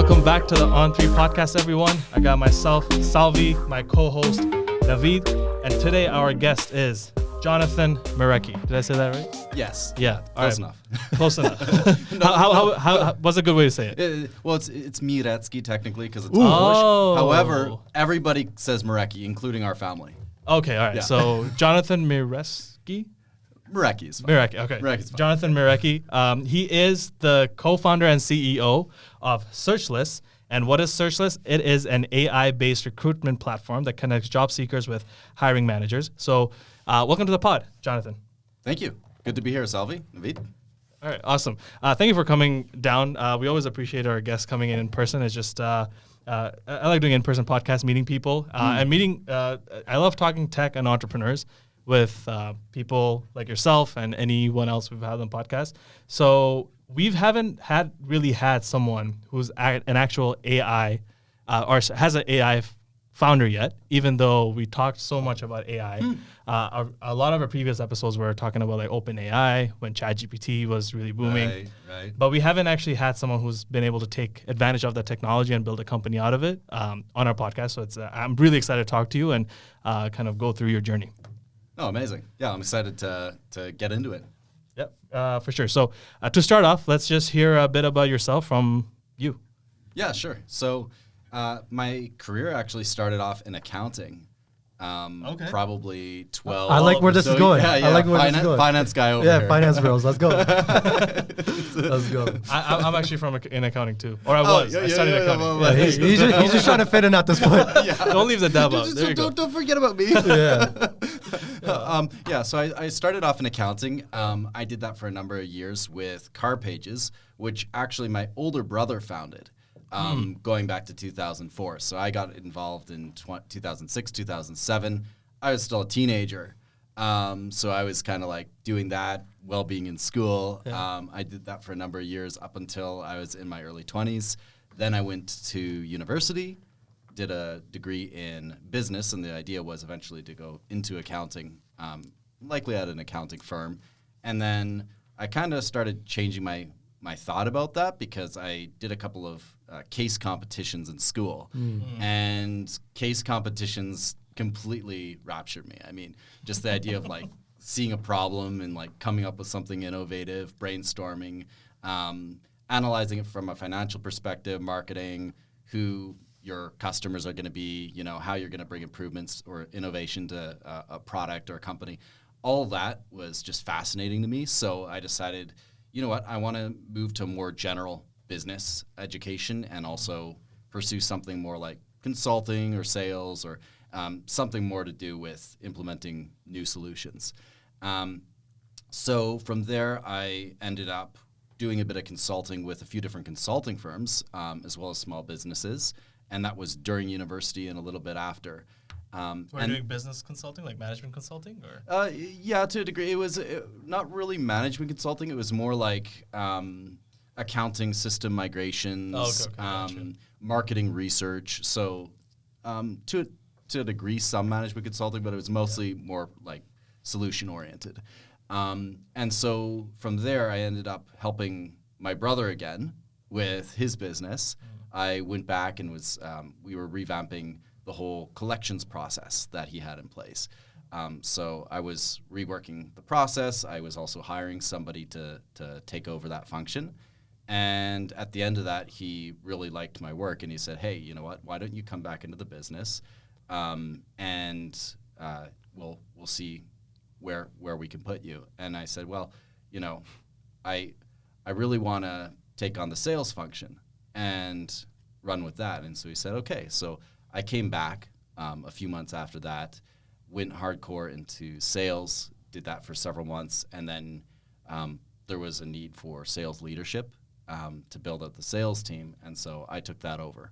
Welcome back to the On3 podcast, everyone. I got myself, Salvi, my co-host, David, and today our guest is Jonathan Mirecki. Did I say that right? Yes. Yeah. Close enough. Close enough. What's a good way to say it? Well, it's Mirecki technically because it's Polish. However, everybody says Mirecki, including our family. Okay, all right. Yeah. So Jonathan Mirecki? Mirecki is fine. Mirecki, okay. Mirecki's fine. Jonathan Mirecki. He is the co-founder and CEO of Searchless. And what is Searchless? It is an AI-based recruitment platform that connects job seekers with hiring managers. So welcome to the pod, Jonathan. Thank you. Good to be here, Salvi. Naveed. All right, awesome. Thank you for coming down. We always appreciate our guests coming in person. It's just, I like doing in-person podcasts, meeting people. I love talking tech and entrepreneurs with people like yourself and anyone else we've had on the podcast. So we haven't really had someone who's an actual AI or has an AI founder yet, even though we talked so much about AI. A lot of our previous episodes were talking about like OpenAI when ChatGPT was really booming. Right. But we haven't actually had someone who's been able to take advantage of that technology and build a company out of it on our podcast. So it's I'm really excited to talk to you and kind of go through your journey. Oh, amazing. Yeah, I'm excited to get into it. Yep, for sure. So to start off, let's just hear a bit about yourself from you. Yeah, sure. So my career actually started off in accounting. Probably 12. I like where this is going. Yeah, I like where this is going. Finance guy over here. Yeah, finance bros. Let's go. Let's go. I'm actually in accounting too, or I was. I studied accounting. well, He's just trying to fit in at this point. Don't leave the dab out. There you go. Don't forget about me. Yeah. So I started off in accounting. I did that for a number of years with Car Pages, which actually my older brother founded. Going back to 2004. So I got involved in 2006, 2007. I was still a teenager. So I was kind of like doing that while being in school. Yeah. I did that for a number of years up until I was in my early 20s. Then I went to university, did a degree in business, and the idea was eventually to go into accounting, likely at an accounting firm. And then I kind of started changing my thought about that because I did a couple of case competitions in school. And case competitions completely raptured me. I mean, just the idea of like seeing a problem and like coming up with something innovative, brainstorming, analyzing it from a financial perspective, marketing, who your customers are going to be, how you're going to bring improvements or innovation to a product or a company. All of that was just fascinating to me. So I decided, you know what, I want to move to a more general business education and also pursue something more like consulting or sales or something more to do with implementing new solutions. So from there, I ended up doing a bit of consulting with a few different consulting firms, as well as small businesses. And that was during university and a little bit after. Were you doing business consulting, like management consulting? Or? Yeah, to a degree. It was not really management consulting. It was more like accounting system migrations, Gotcha. marketing research. So to a degree, some management consulting, but it was mostly more like solution-oriented. And so from there, I ended up helping my brother again with his business. I went back and we were revamping the whole collections process that he had in place. So I was reworking the process. I was also hiring somebody to take over that function. And at the end of that, he really liked my work. And he said, hey, you know what? Why don't you come back into the business? And we'll see where we can put you. And I said, well, I really want to take on the sales function and run with that. And so he said, okay. So I came back a few months after that, went hardcore into sales, did that for several months, and then there was a need for sales leadership to build out the sales team, and so I took that over.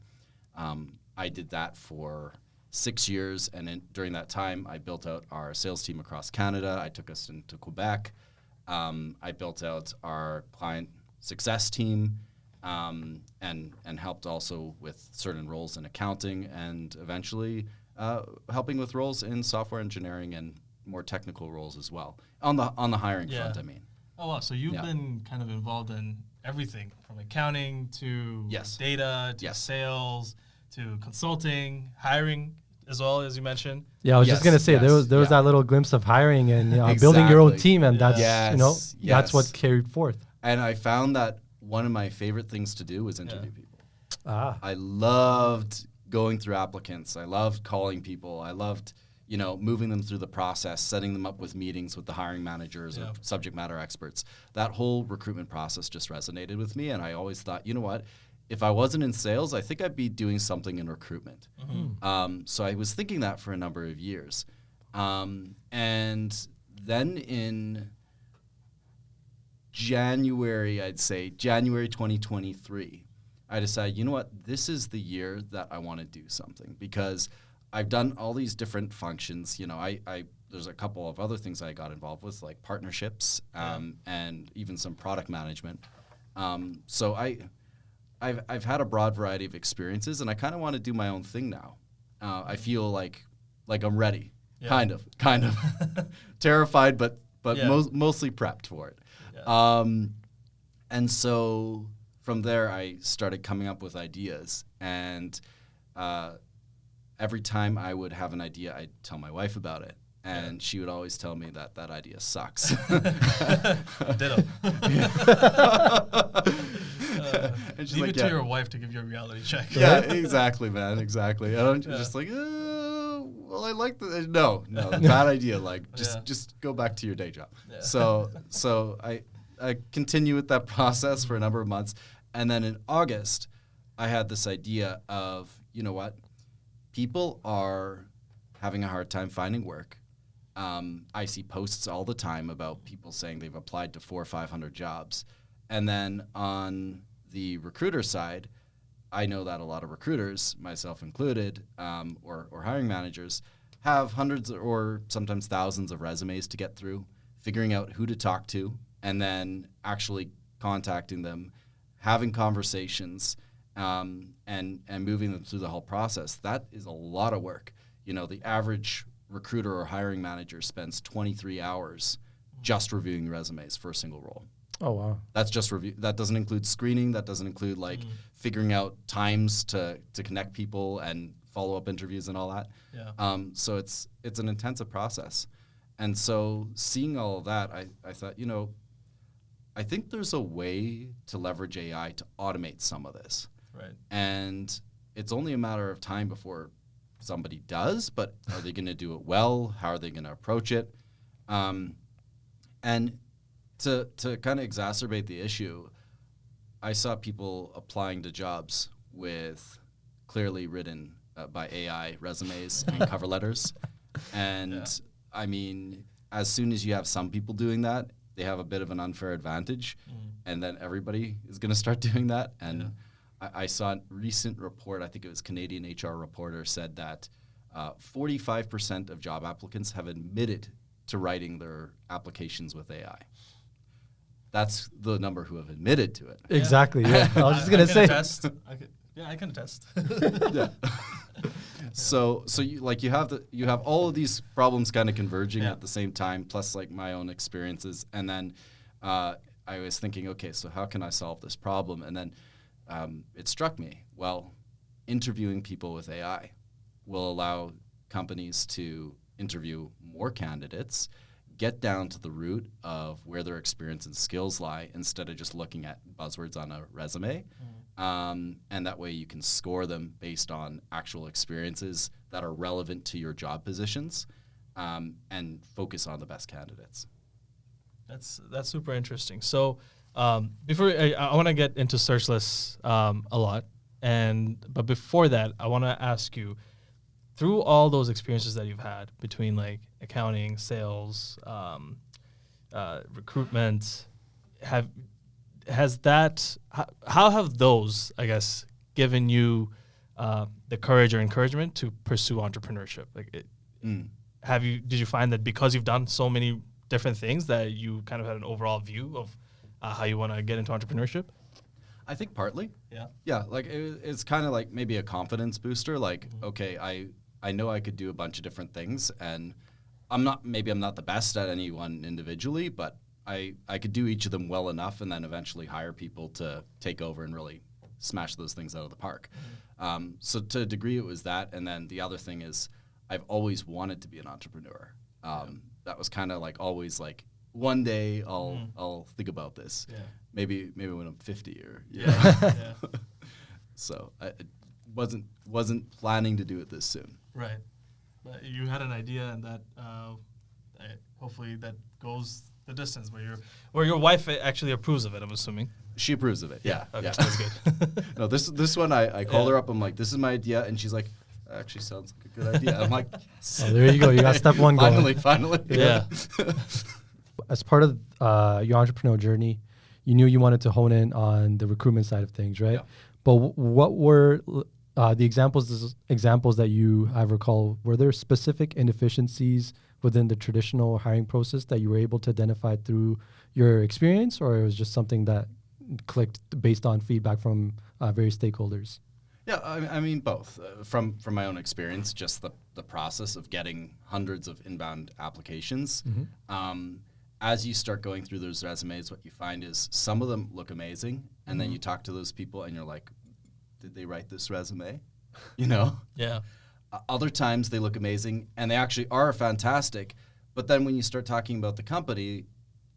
I did that for 6 years, and during that time, I built out our sales team across Canada. I took us into Quebec. I built out our client success team, and helped also with certain roles in accounting and eventually helping with roles in software engineering and more technical roles as well on the hiring front. I mean. Oh wow! So you've been kind of involved in everything from accounting to Yes. data to Yes. sales to consulting, hiring as well, as you mentioned. Yeah, I was Yes, just gonna say there was yes, that little glimpse of hiring and building your own Exactly. team, and that's Yes, that's what yes. carried forth. And I found that one of my favorite things to do was interview people. Ah, I loved going through applicants. I loved calling people. I loved, moving them through the process, setting them up with meetings with the hiring managers or subject matter experts. That whole recruitment process just resonated with me. And I always thought, you know what? If I wasn't in sales, I think I'd be doing something in recruitment. So I was thinking that for a number of years. And then in January 2023, I decided, you know what, this is the year that I want to do something, because I've done all these different functions. There's a couple of other things I got involved with, like partnerships and even some product management. So I've had a broad variety of experiences, and I kind of want to do my own thing now. I feel like I'm ready, kind of terrified, but mostly prepped for it. Yeah. And so from there, I started coming up with ideas, and every time I would have an idea, I'd tell my wife about it. And she would always tell me that idea sucks. Ditto. And she's leave like, it to your wife to give you a reality check. Yeah, exactly, man, exactly. I don't just like, well, I like the no, bad idea. Like, just go back to your day job. Yeah. So I continue with that process for a number of months, and then in August, I had this idea of, you know what, people are having a hard time finding work. I see posts all the time about people saying they've applied to 400 or 500 jobs. And then on the recruiter side, I know that a lot of recruiters, myself included, or hiring managers, have hundreds or sometimes thousands of resumes to get through, figuring out who to talk to, and then actually contacting them, having conversations, and moving them through the whole process. That is a lot of work. The average recruiter or hiring manager spends 23 hours just resumes for a single role. oh wow. That's just review. That doesn't include screening. That doesn't include figuring out times to connect people and follow-up interviews and all that. Yeah. So it's an intensive process. And so seeing all of that, I thought, I think there's a way to leverage AI to automate some of this. Right. And it's only a matter of time before somebody does, but are they going to do it well? How are they going to approach it? And to kind of exacerbate the issue, I saw people applying to jobs with clearly written by AI resumes and cover letters. And I mean, as soon as you have some people doing that, they have a bit of an unfair advantage, and then everybody is going to start doing that. And I saw a recent report, I think it was Canadian HR Reporter, said that 45% of job applicants have admitted to writing their applications with AI. That's the number who have admitted to it. Exactly. Yeah. I was just gonna say. I can attest. Yeah. So you have all of these problems kind of converging at the same time, plus like my own experiences, and then I was thinking, okay, so how can I solve this problem? And then it struck me, well, interviewing people with AI will allow companies to interview more candidates, get down to the root of where their experience and skills lie instead of just looking at buzzwords on a resume. And that way you can score them based on actual experiences that are relevant to your job positions, and focus on the best candidates. That's super interesting. So before I want to get into Searchless a lot, but before that, I want to ask you, through all those experiences that you've had between like accounting, sales, recruitment, how have those, I guess, given you the courage or encouragement to pursue entrepreneurship? Did you find that because you've done so many different things that you kind of had an overall view of how you want to get into entrepreneurship? I think partly. Yeah. Yeah, like it's kind of like maybe a confidence booster. Like, okay, I know I could do a bunch of different things, and I'm not the best at any one individually, but I could do each of them well enough and then eventually hire people to take over and really smash those things out of the park. So to a degree, it was that. And then the other thing is I've always wanted to be an entrepreneur. That was kind of like always like, one day I'll think about this. Yeah. Maybe when I'm 50 or yeah. So I wasn't planning to do it this soon. Right. But you had an idea, and that hopefully that goes the distance where your wife actually approves of it, I'm assuming. She approves of it. Yeah. Okay, yeah. that's good. No, this one I called her up. I'm like, this is my idea, and she's like, that actually sounds like a good idea. I'm like, yes. Oh, there you go. You got step one going. Finally. Yeah. As part of your entrepreneurial journey, you knew you wanted to hone in on the recruitment side of things, right? Yeah. But what were the examples that you have recall? Were there specific inefficiencies within the traditional hiring process that you were able to identify through your experience, or it was just something that clicked based on feedback from various stakeholders? Yeah, I mean both. From my own experience, just the process of getting hundreds of inbound applications. As you start going through those resumes, what you find is some of them look amazing, and then you talk to those people and you're like, did they write this resume? You know? Yeah. Other times they look amazing and they actually are fantastic, but then when you start talking about the company,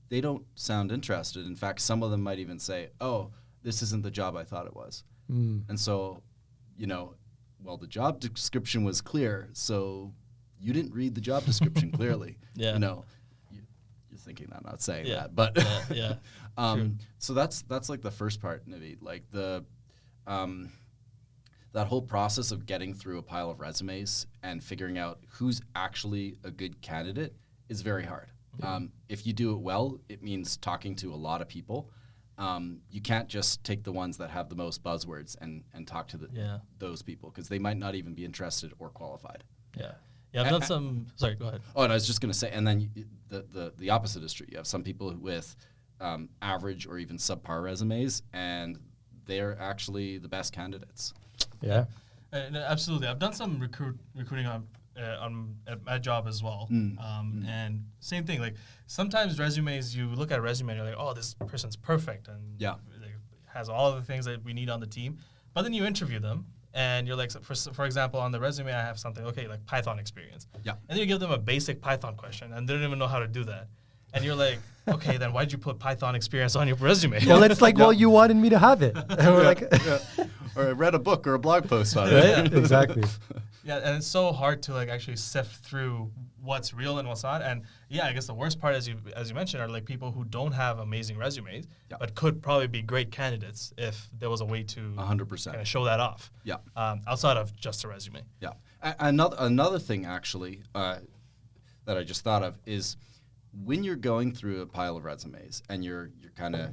they don't sound interested. In fact, some of them might even say, oh, this isn't the job I thought it was. And so, well, the job description was clear, so you didn't read the job description clearly. Yeah. You're thinking that, not saying Yeah. that, but Yeah. So that's like the first part, Naveed. Like that whole process of getting through a pile of resumes and figuring out who's actually a good candidate is very hard. If you do it well, it means talking to a lot of people. You can't just take the ones that have the most buzzwords and talk to those people, because they might not even be interested or qualified. Yeah. Yeah, I've done some. Sorry, go ahead. Oh, and I was just going to say, and then the opposite is true. You have some people with average or even subpar resumes, and they're actually the best candidates. Yeah. Absolutely. I've done some recruiting at my job as well. And same thing. Like sometimes resumes, you look at a resume and you're like, oh, this person's perfect and has all of the things that we need on the team. But then you interview them. And you're like, for example, on the resume, I have something, like Python experience. Yeah. And then you give them a basic Python question, and they don't even know how to do that. And you're like, okay, then why'd you put Python experience on your resume? Well, it's like, well, you wanted me to have it. And we're like, or I read a book or a blog post on it. Right? Exactly. Yeah, and it's so hard to actually sift through what's real and what's not. And I guess the worst part, as you mentioned, are like people who don't have amazing resumes, but could probably be great candidates if there was a way to 100% kind of show that off. Yeah. Outside of just a resume. Yeah. Another thing actually that I just thought of is when you're going through a pile of resumes and you're kind of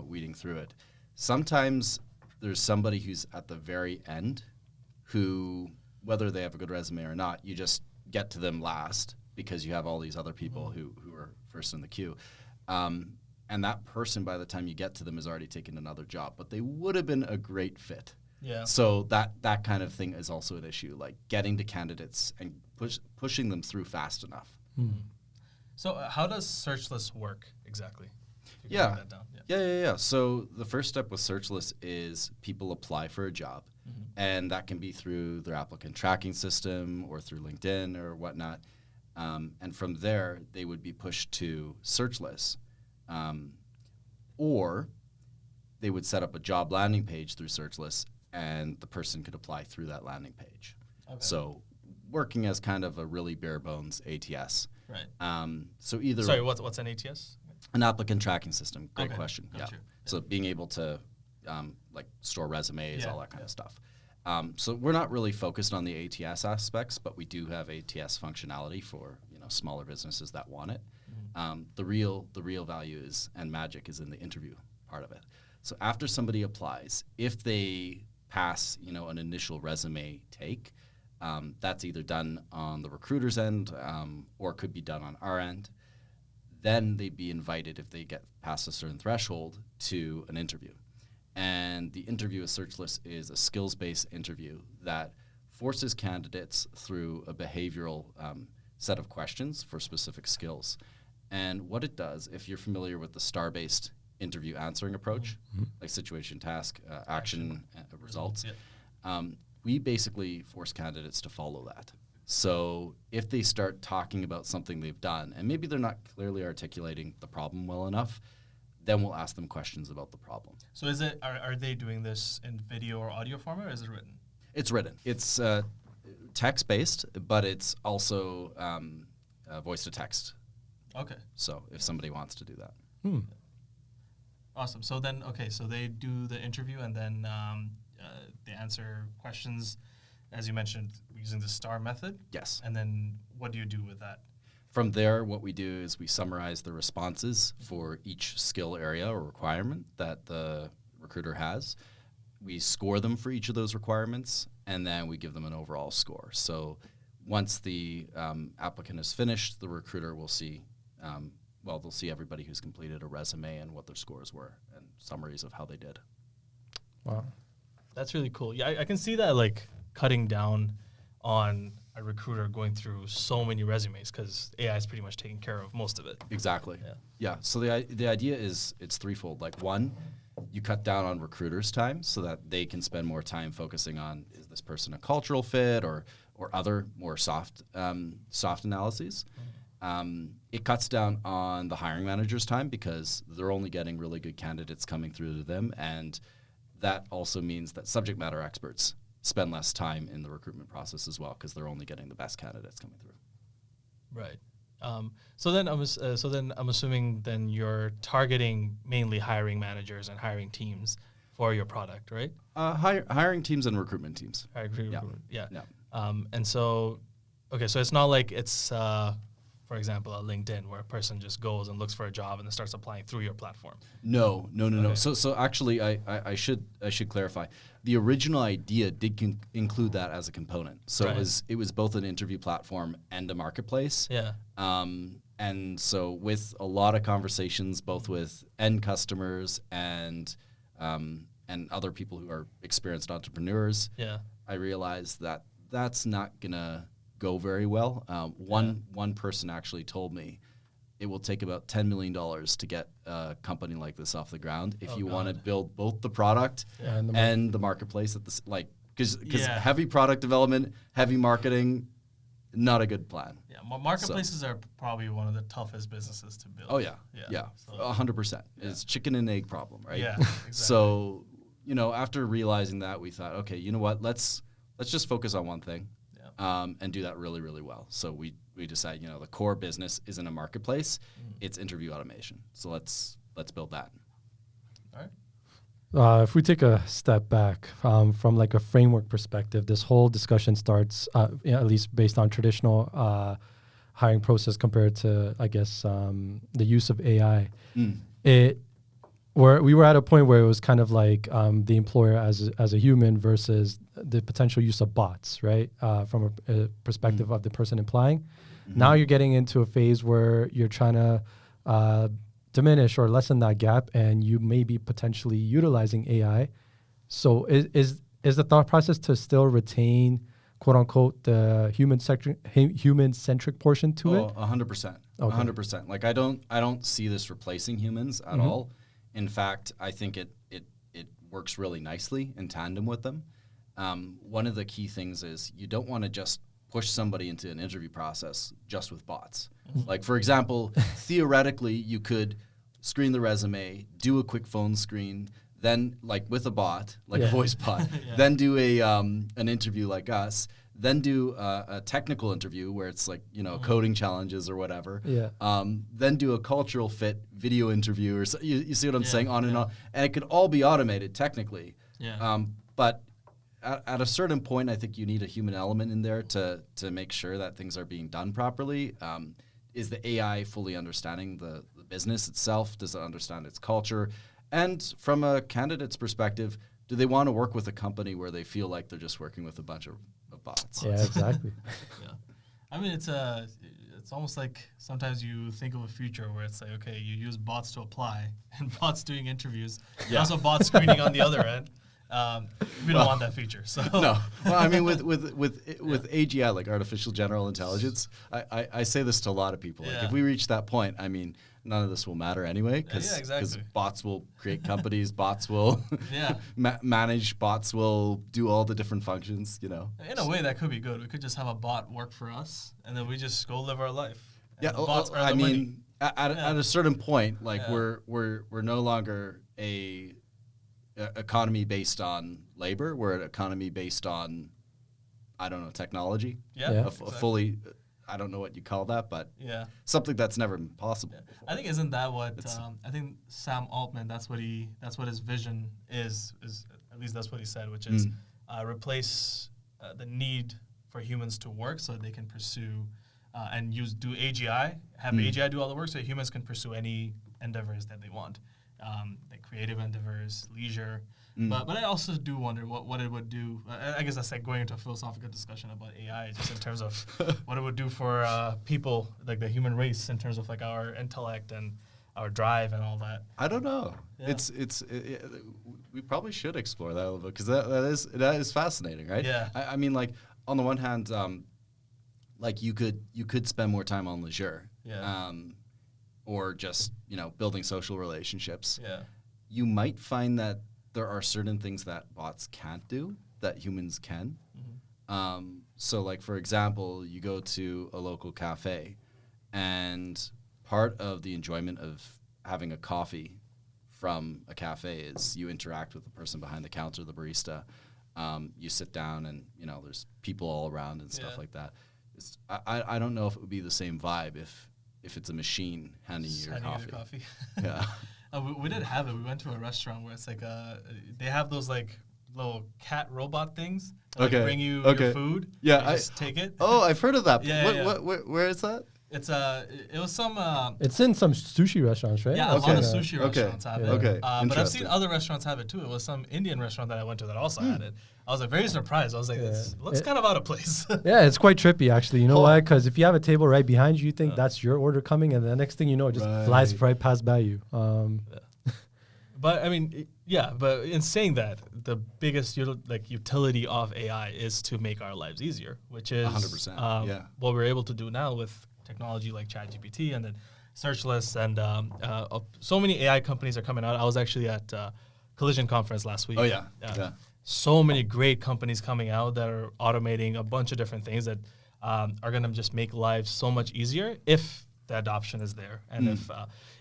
weeding through it, sometimes there's somebody who's at the very end who, whether they have a good resume or not, you just get to them last because you have all these other people who are first in the queue. And that person, by the time you get to them, has already taken another job, but they would have been a great fit. Yeah. So that kind of thing is also an issue, like getting to candidates and pushing them through fast enough. So how does Searchless work exactly? Yeah. So the first step with Searchless is people apply for a job, and that can be through their applicant tracking system or through LinkedIn or whatnot. And from there, they would be pushed to Searchless, or they would set up a job landing page through Searchless, and the person could apply through that landing page. Okay. So working as kind of a really bare bones ATS. Right. So either... Sorry, what's an ATS? An applicant tracking system. Great question. Got you. So being able to store resumes, all that kind of stuff. So we're not really focused on the ATS aspects, but we do have ATS functionality for smaller businesses that want it. The real value is and magic is in the interview part of it. So after somebody applies, if they pass an initial resume take, that's either done on the recruiter's end or could be done on our end. Then they'd be invited, if they get past a certain threshold, to an interview. And the interview with Searchless is a skills-based interview that forces candidates through a behavioral set of questions for specific skills. And what it does, if you're familiar with the star-based interview answering approach, like situation, task, action, results, we basically force candidates to follow that. So if they start talking about something they've done, and maybe they're not clearly articulating the problem well enough, then we'll ask them questions about the problem. So are they doing this in video or audio format, or is it written? It's written. It's text-based, but it's also voice to text. Okay. So if somebody wants to do that. Awesome. So then, so they do the interview, and then they answer questions, as you mentioned, using the STAR method. Yes. And then what do you do with that? From there, what we do is we summarize the responses for each skill area or requirement that the recruiter has. We score them for each of those requirements, and then we give them an overall score. So once the applicant is finished, the recruiter will see, they'll see everybody who's completed a resume and what their scores were and summaries of how they did. Wow. That's really cool. Yeah, I can see that, like, cutting down on a recruiter going through so many resumes, because AI is pretty much taking care of most of it. Exactly. Yeah. Yeah. So the idea is it's threefold. Like, one, you cut down on recruiters' time so that they can spend more time focusing on, is this person a cultural fit or other more soft analyses. It cuts down on the hiring manager's time because they're only getting really good candidates coming through to them, and that also means that subject matter experts spend less time in the recruitment process as well because they're only getting the best candidates coming through. Right. So then I'm assuming then you're targeting mainly hiring managers and hiring teams for your product, right? Hiring teams and recruitment teams. Recruitment. Yeah. Yeah. And so, so it's not like it's, for example, a LinkedIn where a person just goes and looks for a job and then starts applying through your platform. No. So actually, I should clarify. The original idea did include that as a component. So it was both an interview platform and a marketplace. Yeah. And so with a lot of conversations, both with end customers and other people who are experienced entrepreneurs, I realized that that's not gonna go very well. One person actually told me it will take about $10 million to get a company like this off the ground if you want to build both the product and the marketplace at this, like, because heavy product development, heavy marketing, not a good plan. Yeah, marketplaces are probably one of the toughest businesses to build. Oh yeah. 100%. It's chicken and egg problem, right? Yeah. Exactly. So after realizing that, we thought, okay, you know what? Let's just focus on one thing. And do that really, really well. So we decided, the core business isn't a marketplace; it's interview automation. So let's build that. All right. If we take a step back from like a framework perspective, this whole discussion starts, at least based on traditional hiring process compared to, I guess, the use of AI. We were at a point where it was kind of like the employer as a human versus the potential use of bots, right? From a perspective of the person applying. Now you're getting into a phase where you're trying to diminish or lessen that gap, and you may be potentially utilizing AI. So is the thought process to still retain, quote unquote, the human-centric portion to it? 100%. Okay. 100%. Like I don't see this replacing humans at all. In fact, I think it works really nicely in tandem with them. One of the key things is you don't want to just push somebody into an interview process just with bots. Like, for example, theoretically, you could screen the resume, do a quick phone screen, then, like with a bot, like a voice bot, then do an interview like us, then do a technical interview where it's like, coding challenges or whatever. Then do a cultural fit video interview or so, you see what I'm saying, on and on. And it could all be automated technically. But at a certain point, I think you need a human element in there to make sure that things are being done properly. Is the AI fully understanding the business itself? Does it understand its culture? And from a candidate's perspective, do they want to work with a company where they feel like they're just working with a bunch of bots? Yeah, exactly. I mean, it's almost like sometimes you think of a future where it's like, okay, you use bots to apply and bots doing interviews, and also bots screening on the other end. We don't want that feature. So No. Well, I mean, with AGI, like artificial general intelligence, I say this to a lot of people. Like, if we reach that point, I mean, none of this will matter anyway, because exactly. bots will create companies, bots will manage, bots will do all the different functions. You know. In a way, that could be good. We could just have a bot work for us, and then we just go live our life. Yeah. I mean, at a certain point, like we're no longer a economy based on labor. We're an economy based on, I don't know, technology. Yeah. A fully, I don't know what you call that, but something that's never been possible before. I think isn't that what I think Sam Altman, that's what his vision is at least that's what he said, which is replace the need for humans to work so that they can pursue and do AGI, have AGI do all the work so that humans can pursue any endeavors that they want. Like creative endeavors, leisure. But I also do wonder what it would do. I guess that's like going into a philosophical discussion about AI, just in terms of what it would do for people, like the human race, in terms of like our intellect and our drive and all that. I don't know. Yeah. We probably should explore that a little bit, because that is fascinating, right? Yeah. I mean, like, on the one hand, like you could spend more time on leisure. Yeah. Or just, building social relationships. Yeah. You might find that there are certain things that bots can't do that humans can. So, like, for example, you go to a local cafe, and part of the enjoyment of having a coffee from a cafe is you interact with the person behind the counter, the barista. You sit down, and, there's people all around and stuff like that. I don't know if it would be the same vibe if it's a machine handing you your coffee. Yeah. We did have it. We went to a restaurant where it's like they have those like little cat robot things that bring you your food. Yeah, you just take it. Oh, I've heard of that. Yeah, where is that? It was some. It's in some sushi restaurants, right? Yeah, a lot of sushi restaurants have it. Okay. But I've seen other restaurants have it too. It was some Indian restaurant that I went to that also had it. I was like very surprised. I was like, this looks kind of out of place. Yeah, it's quite trippy actually. You know why? Because if you have a table right behind you, you think that's your order coming, and the next thing you know, it just flies right past by you. But I mean, but in saying that, the biggest utility of AI is to make our lives easier, which is 100%. What we're able to do now with technology like ChatGPT and then Searchless, and so many AI companies are coming out. I was actually at Collision Conference last week. Oh yeah. So many great companies coming out that are automating a bunch of different things that are going to just make lives so much easier if the adoption is there, and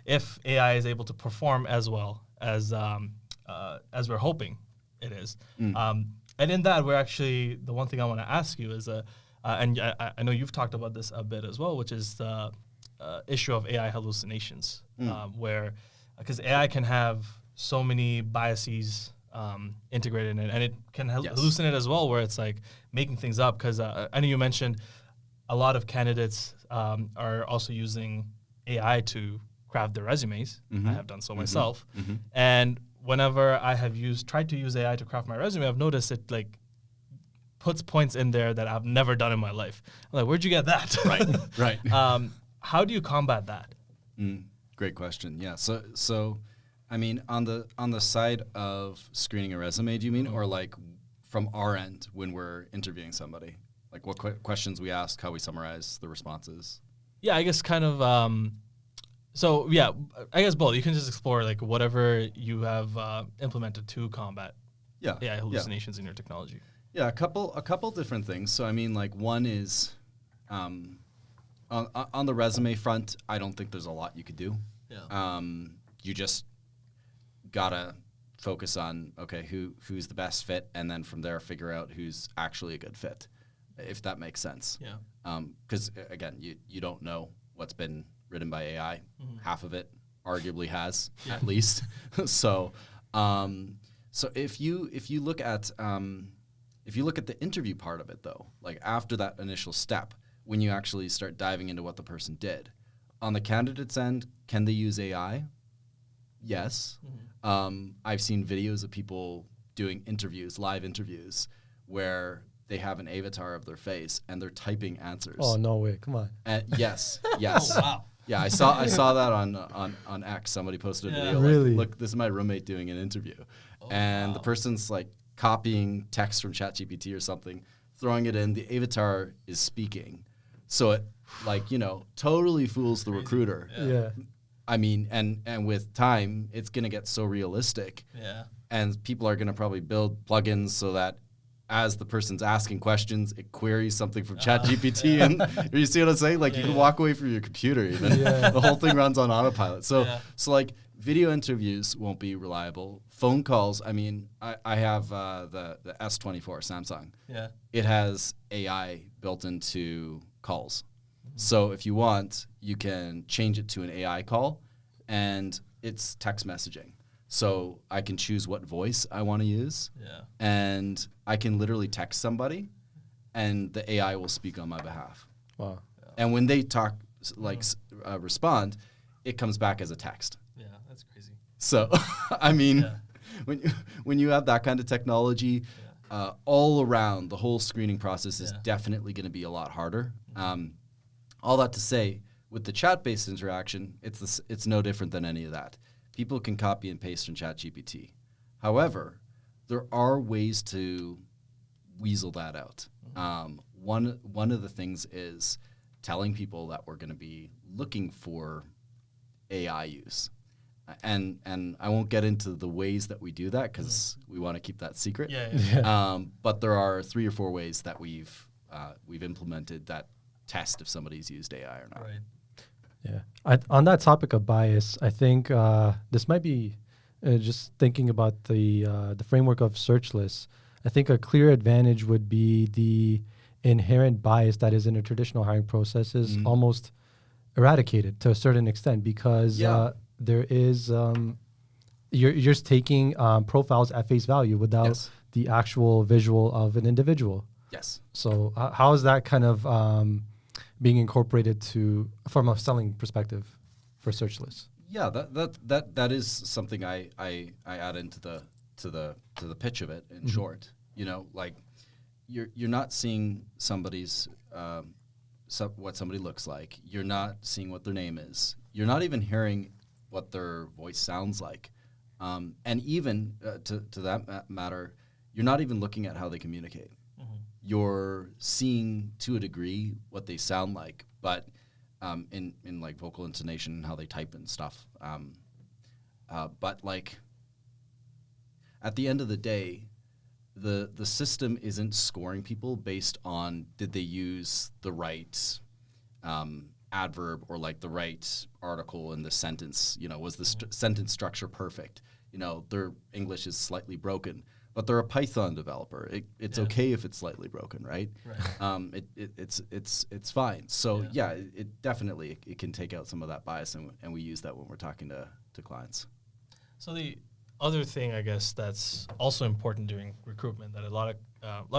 if AI is able to perform as well as we're hoping it is. And in that, we're actually, the one thing I want to ask you is, and I know you've talked about this a bit as well, which is the issue of AI hallucinations, where, because AI can have so many biases integrated in it, and it can hallucinate as well, where it's like making things up. Because I know you mentioned a lot of candidates are also using AI to craft their resumes. I have done so myself, and whenever I have tried to use AI to craft my resume, I've noticed it like puts points in there that I've never done in my life. I'm like, where'd you get that? Right. How do you combat that? Great question. Yeah. So, I mean, on the side of screening a resume, do you mean, or like from our end when we're interviewing somebody, like what questions we ask, how we summarize the responses? Yeah, I guess kind of. So yeah, I guess both. You can just explore like whatever you have implemented to combat AI hallucinations in your technology. Yeah, a couple different things. So I mean, like, one is on the resume front, I don't think there's a lot you could do. Yeah. You just gotta focus on who's the best fit, and then from there figure out who's actually a good fit, if that makes sense. Yeah. Because again, you don't know what's been written by AI. Half of it arguably has, at least. So if you look at the interview part of it, though, like after that initial step, when you actually start diving into what the person did, on the candidate's end, can they use AI? Yes. I've seen videos of people doing live interviews, where they have an avatar of their face and they're typing answers. Oh, no way. Come on. Yes. Oh, wow. Yeah, I saw that on X. Somebody posted a Yeah. video. Really? Like, look, this is my roommate doing an interview, and the person's like copying text from ChatGPT or something, throwing it in. The avatar is speaking, so it totally fools the recruiter. Yeah. I mean, and with time, it's gonna get so realistic, Yeah. and people are gonna probably build plugins so that as the person's asking questions, it queries something from ChatGPT, and you see what I'm saying? Like you can walk away from your computer even. Yeah. The whole thing runs on autopilot. So Yeah. so like video interviews won't be reliable. Phone calls. I mean, I have the S24 Samsung. Yeah. It has AI built into calls. So if you want, you can change it to an AI call, and it's text messaging. So I can choose what voice I want to use, Yeah. and I can literally text somebody, and the AI will speak on my behalf. Wow. And when they talk, respond, it comes back as a text. Yeah. That's crazy. So, I mean, Yeah. when you have that kind of technology, all around, the whole screening process is Yeah. definitely going to be a lot harder. All that to say, with the chat-based interaction, it's no different than any of that. People can copy and paste from ChatGPT. However, there are ways to weasel that out. One of the things is telling people that we're going to be looking for AI use. And I won't get into the ways that we do that because we want to keep that secret. Yeah. But there are 3 or 4 ways that we've implemented that test if somebody's used AI or not. Right. Yeah. On that topic of bias, I think this might be just thinking about the framework of Searchless. I think a clear advantage would be the inherent bias that is in a traditional hiring process is almost eradicated to a certain extent because there is you're just taking profiles at face value without Yes. the actual visual of an individual. Yes. So how is that kind of being incorporated from a selling perspective for Searchless? Yeah, that is something I add into the pitch of it in short. You know, like you're not seeing somebody's what somebody looks like. You're not seeing what their name is. You're not even hearing what their voice sounds like. And even to that matter, you're not even looking at how they communicate. You're seeing to a degree what they sound like, but in like vocal intonation, how they type and stuff. But like at the end of the day, the system isn't scoring people based on did they use the right adverb or like the right article in the sentence. You know, was the sentence structure perfect? You know, their English is slightly broken. But they're a Python developer. It's okay if it's slightly broken, right? Right. It's fine. So it definitely it can take out some of that bias, and we use that when we're talking to clients. So the other thing, I guess, that's also important during recruitment that a lot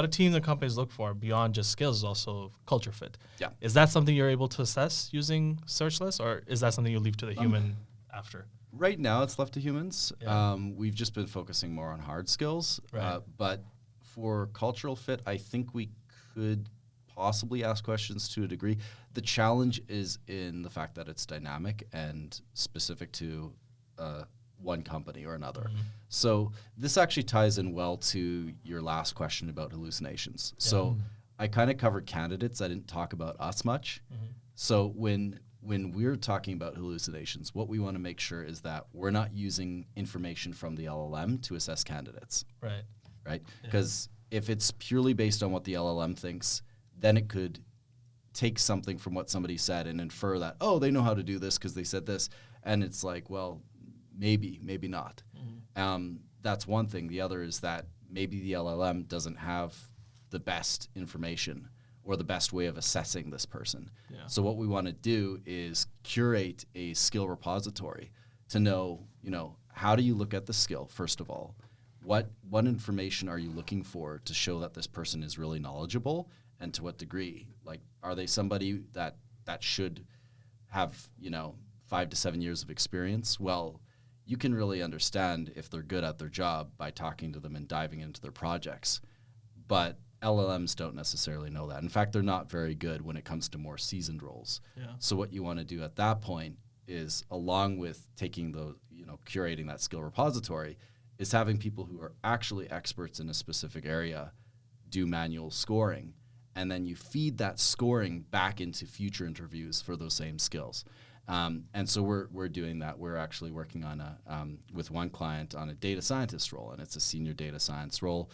of teams and companies look for beyond just skills is also culture fit. Yeah. Is that something you're able to assess using Searchless, or is that something you leave to the human after? Right now, it's left to humans. Yeah. We've just been focusing more on hard skills. Right. But for cultural fit, I think we could possibly ask questions to a degree. The challenge is in the fact that it's dynamic and specific to one company or another. So this actually ties in well to your last question about hallucinations. So I kind of covered candidates. I didn't talk about us much. So when we're talking about hallucinations, what we want to make sure is that we're not using information from the LLM to assess candidates. Right? Because if it's purely based on what the LLM thinks, then it could take something from what somebody said and infer that, oh, they know how to do this because they said this. And it's like, well, maybe not. That's one thing. The other is that maybe the LLM doesn't have the best information or the best way of assessing this person. So what we want to do is curate a skill repository to know, how do you look at the skill, first of all? What information are you looking for to show that this person is really knowledgeable, and to what degree? Like, are they somebody that should have, 5 to 7 years of experience? Well, you can really understand if they're good at their job by talking to them and diving into their projects. But LLMs don't necessarily know that. In fact, they're not very good when it comes to more seasoned roles. Yeah. So what you want to do at that point is, along with taking the, curating that skill repository, is having people who are actually experts in a specific area do manual scoring, and then you feed that scoring back into future interviews for those same skills. And so we're doing that. We're actually working on with one client on a data scientist role, and it's a senior data science role.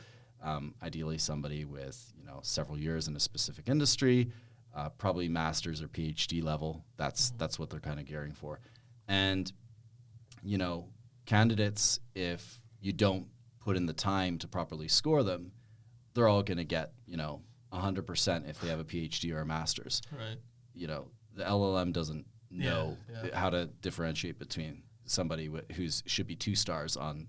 Ideally somebody with several years in a specific industry, probably master's or PhD level. That's what they're kind of gearing for. And candidates, if you don't put in the time to properly score them, they're all going to get 100% if they have a PhD or a master's. Right. The LLM doesn't know how to differentiate between somebody who's should be 2 stars on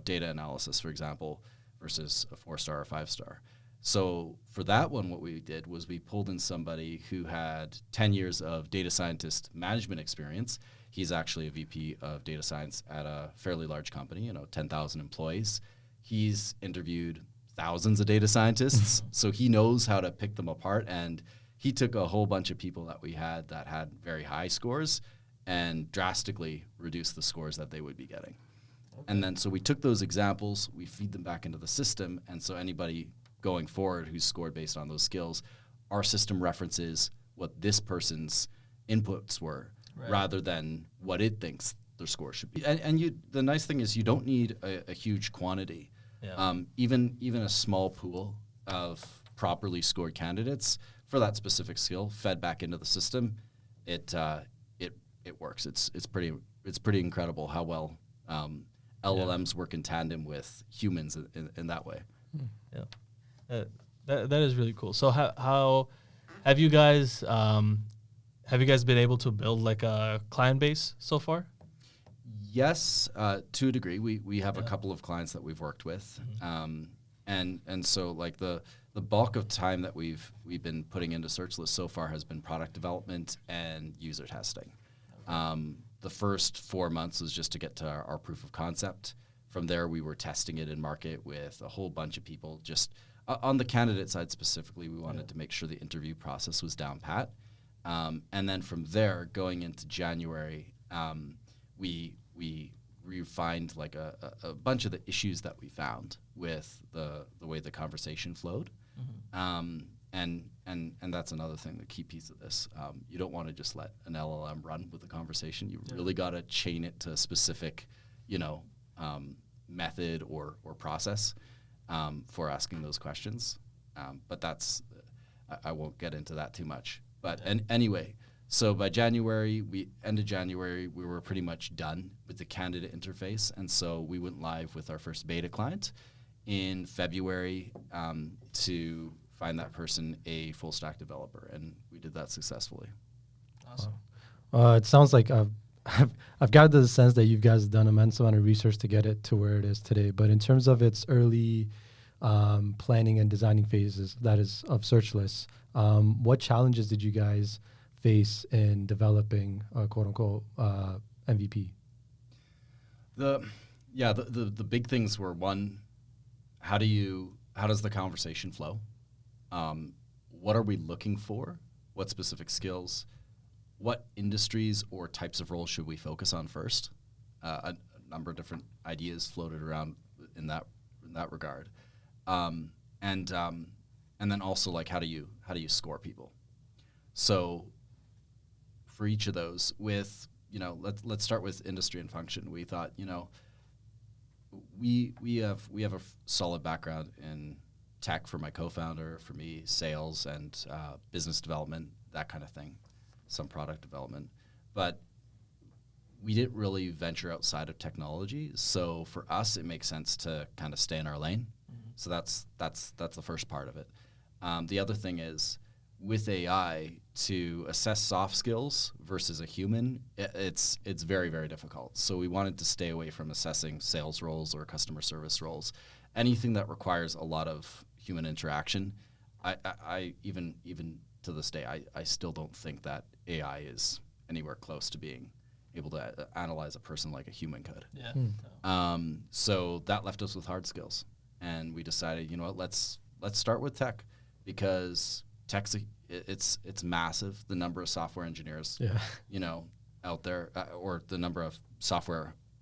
data analysis, for example, versus a 4-star or 5-star. So for that one, what we did was we pulled in somebody who had 10 years of data scientist management experience. He's actually a VP of data science at a fairly large company, 10,000 employees. He's interviewed thousands of data scientists, so he knows how to pick them apart. And he took a whole bunch of people that we had that had very high scores and drastically reduced the scores that they would be getting. Okay. And then so we took those examples, we feed them back into the system, and so anybody going forward who's scored based on those skills, our system references what this person's inputs were, rather than what it thinks their score should be. And the nice thing is you don't need a huge quantity. Yeah. Even a small pool of properly scored candidates for that specific skill fed back into the system, it works. It's pretty incredible how well LLMs work in tandem with humans in that way. Yeah, that is really cool. So how have you guys been able to build like a client base so far? Yes, to a degree. We have a couple of clients that we've worked with, and so like the bulk of time that we've been putting into Searchless so far has been product development and user testing. Okay. The first 4 months was just to get to our proof of concept. From there, we were testing it in market with a whole bunch of people. Just on the candidate side specifically, we wanted to make sure the interview process was down pat. And then from there, going into January, we refined like a bunch of the issues that we found with the way the conversation flowed. And that's another thing, the key piece of this. You don't want to just let an LLM run with the conversation. You really got to chain it to a specific, method or process for asking those questions. But that's, I won't get into that too much. But anyway, so by end of January, we were pretty much done with the candidate interface. And so we went live with our first beta client in February to find that person a full stack developer. And we did that successfully. Awesome. It sounds like I've got the sense that you guys have done an immense amount of research to get it to where it is today. But in terms of its early planning and designing phases, that is of Searchless, what challenges did you guys face in developing a quote unquote MVP? The big things were, one, how does the conversation flow? What are we looking for? What specific skills? What industries or types of roles should we focus on first? A number of different ideas floated around in that regard, and then also like how do you score people? So for each of those, with let's start with industry and function. We thought we have a solid background in tech for my co-founder, for me sales and business development, that kind of thing. Some product development, but we didn't really venture outside of technology. So for us, it makes sense to kind of stay in our lane. Mm-hmm. So that's the first part of it. The other thing is, with AI, to assess soft skills versus a human, it's very, very difficult. So we wanted to stay away from assessing sales roles or customer service roles. Anything that requires a lot of human interaction, I even to this day, I still don't think that AI is anywhere close to being able to analyze a person like a human could. Yeah. So that left us with hard skills, and we decided, let's let's start with tech, because tech's it's massive. The number of software engineers, out there, or the number of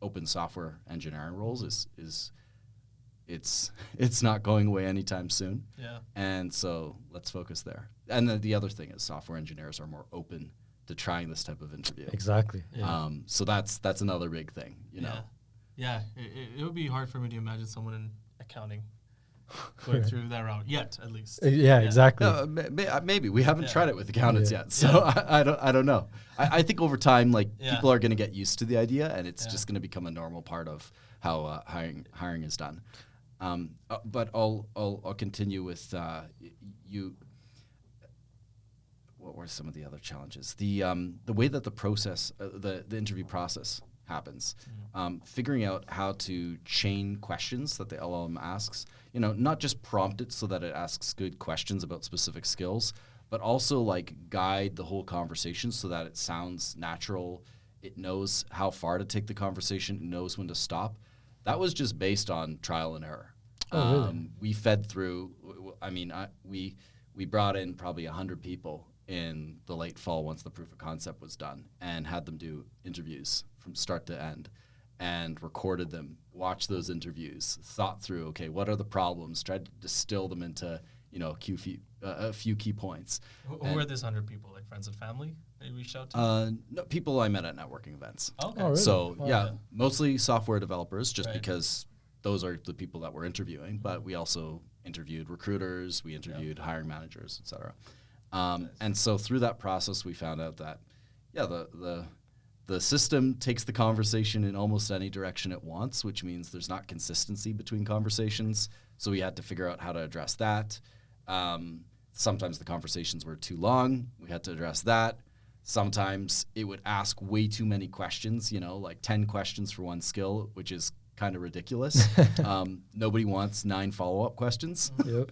open software engineering roles is it's not going away anytime soon. Yeah. And so let's focus there. And then the other thing is software engineers are more open to trying this type of interview. Exactly. Yeah. So that's another big thing, know. Yeah. It would be hard for me to imagine someone in accounting going through that route yet, at least. Yeah, exactly. Maybe we haven't tried it with accountants yet, so I don't know. I think over time, people are going to get used to the idea, and it's just going to become a normal part of how hiring is done. But I'll continue with you. What were some of the other challenges? The way that the process, the interview process happens, figuring out how to chain questions that the LLM asks. Not just prompt it so that it asks good questions about specific skills, but also guide the whole conversation so that it sounds natural. It knows how far to take the conversation. It knows when to stop. That was just based on trial and error. Oh, really? We fed through. We brought in probably 100 people in the late fall once the proof of concept was done, and had them do interviews from start to end, and recorded them, watched those interviews, thought through, okay, what are the problems, tried to distill them into a few key points. Who were these 100 people? Like friends and family that you reached out to? No, people I met at networking events. Okay. Oh, really? So Wow. mostly software developers, just Right. because those are the people that we're interviewing. But we also interviewed recruiters, we interviewed hiring managers, et cetera. And so through that process, we found out that, the system takes the conversation in almost any direction it wants, which means there's not consistency between conversations. So we had to figure out how to address that. Sometimes the conversations were too long. We had to address that. Sometimes it would ask way too many questions, 10 questions for one skill, which is kind of ridiculous. Nobody wants 9 follow-up questions. Yep.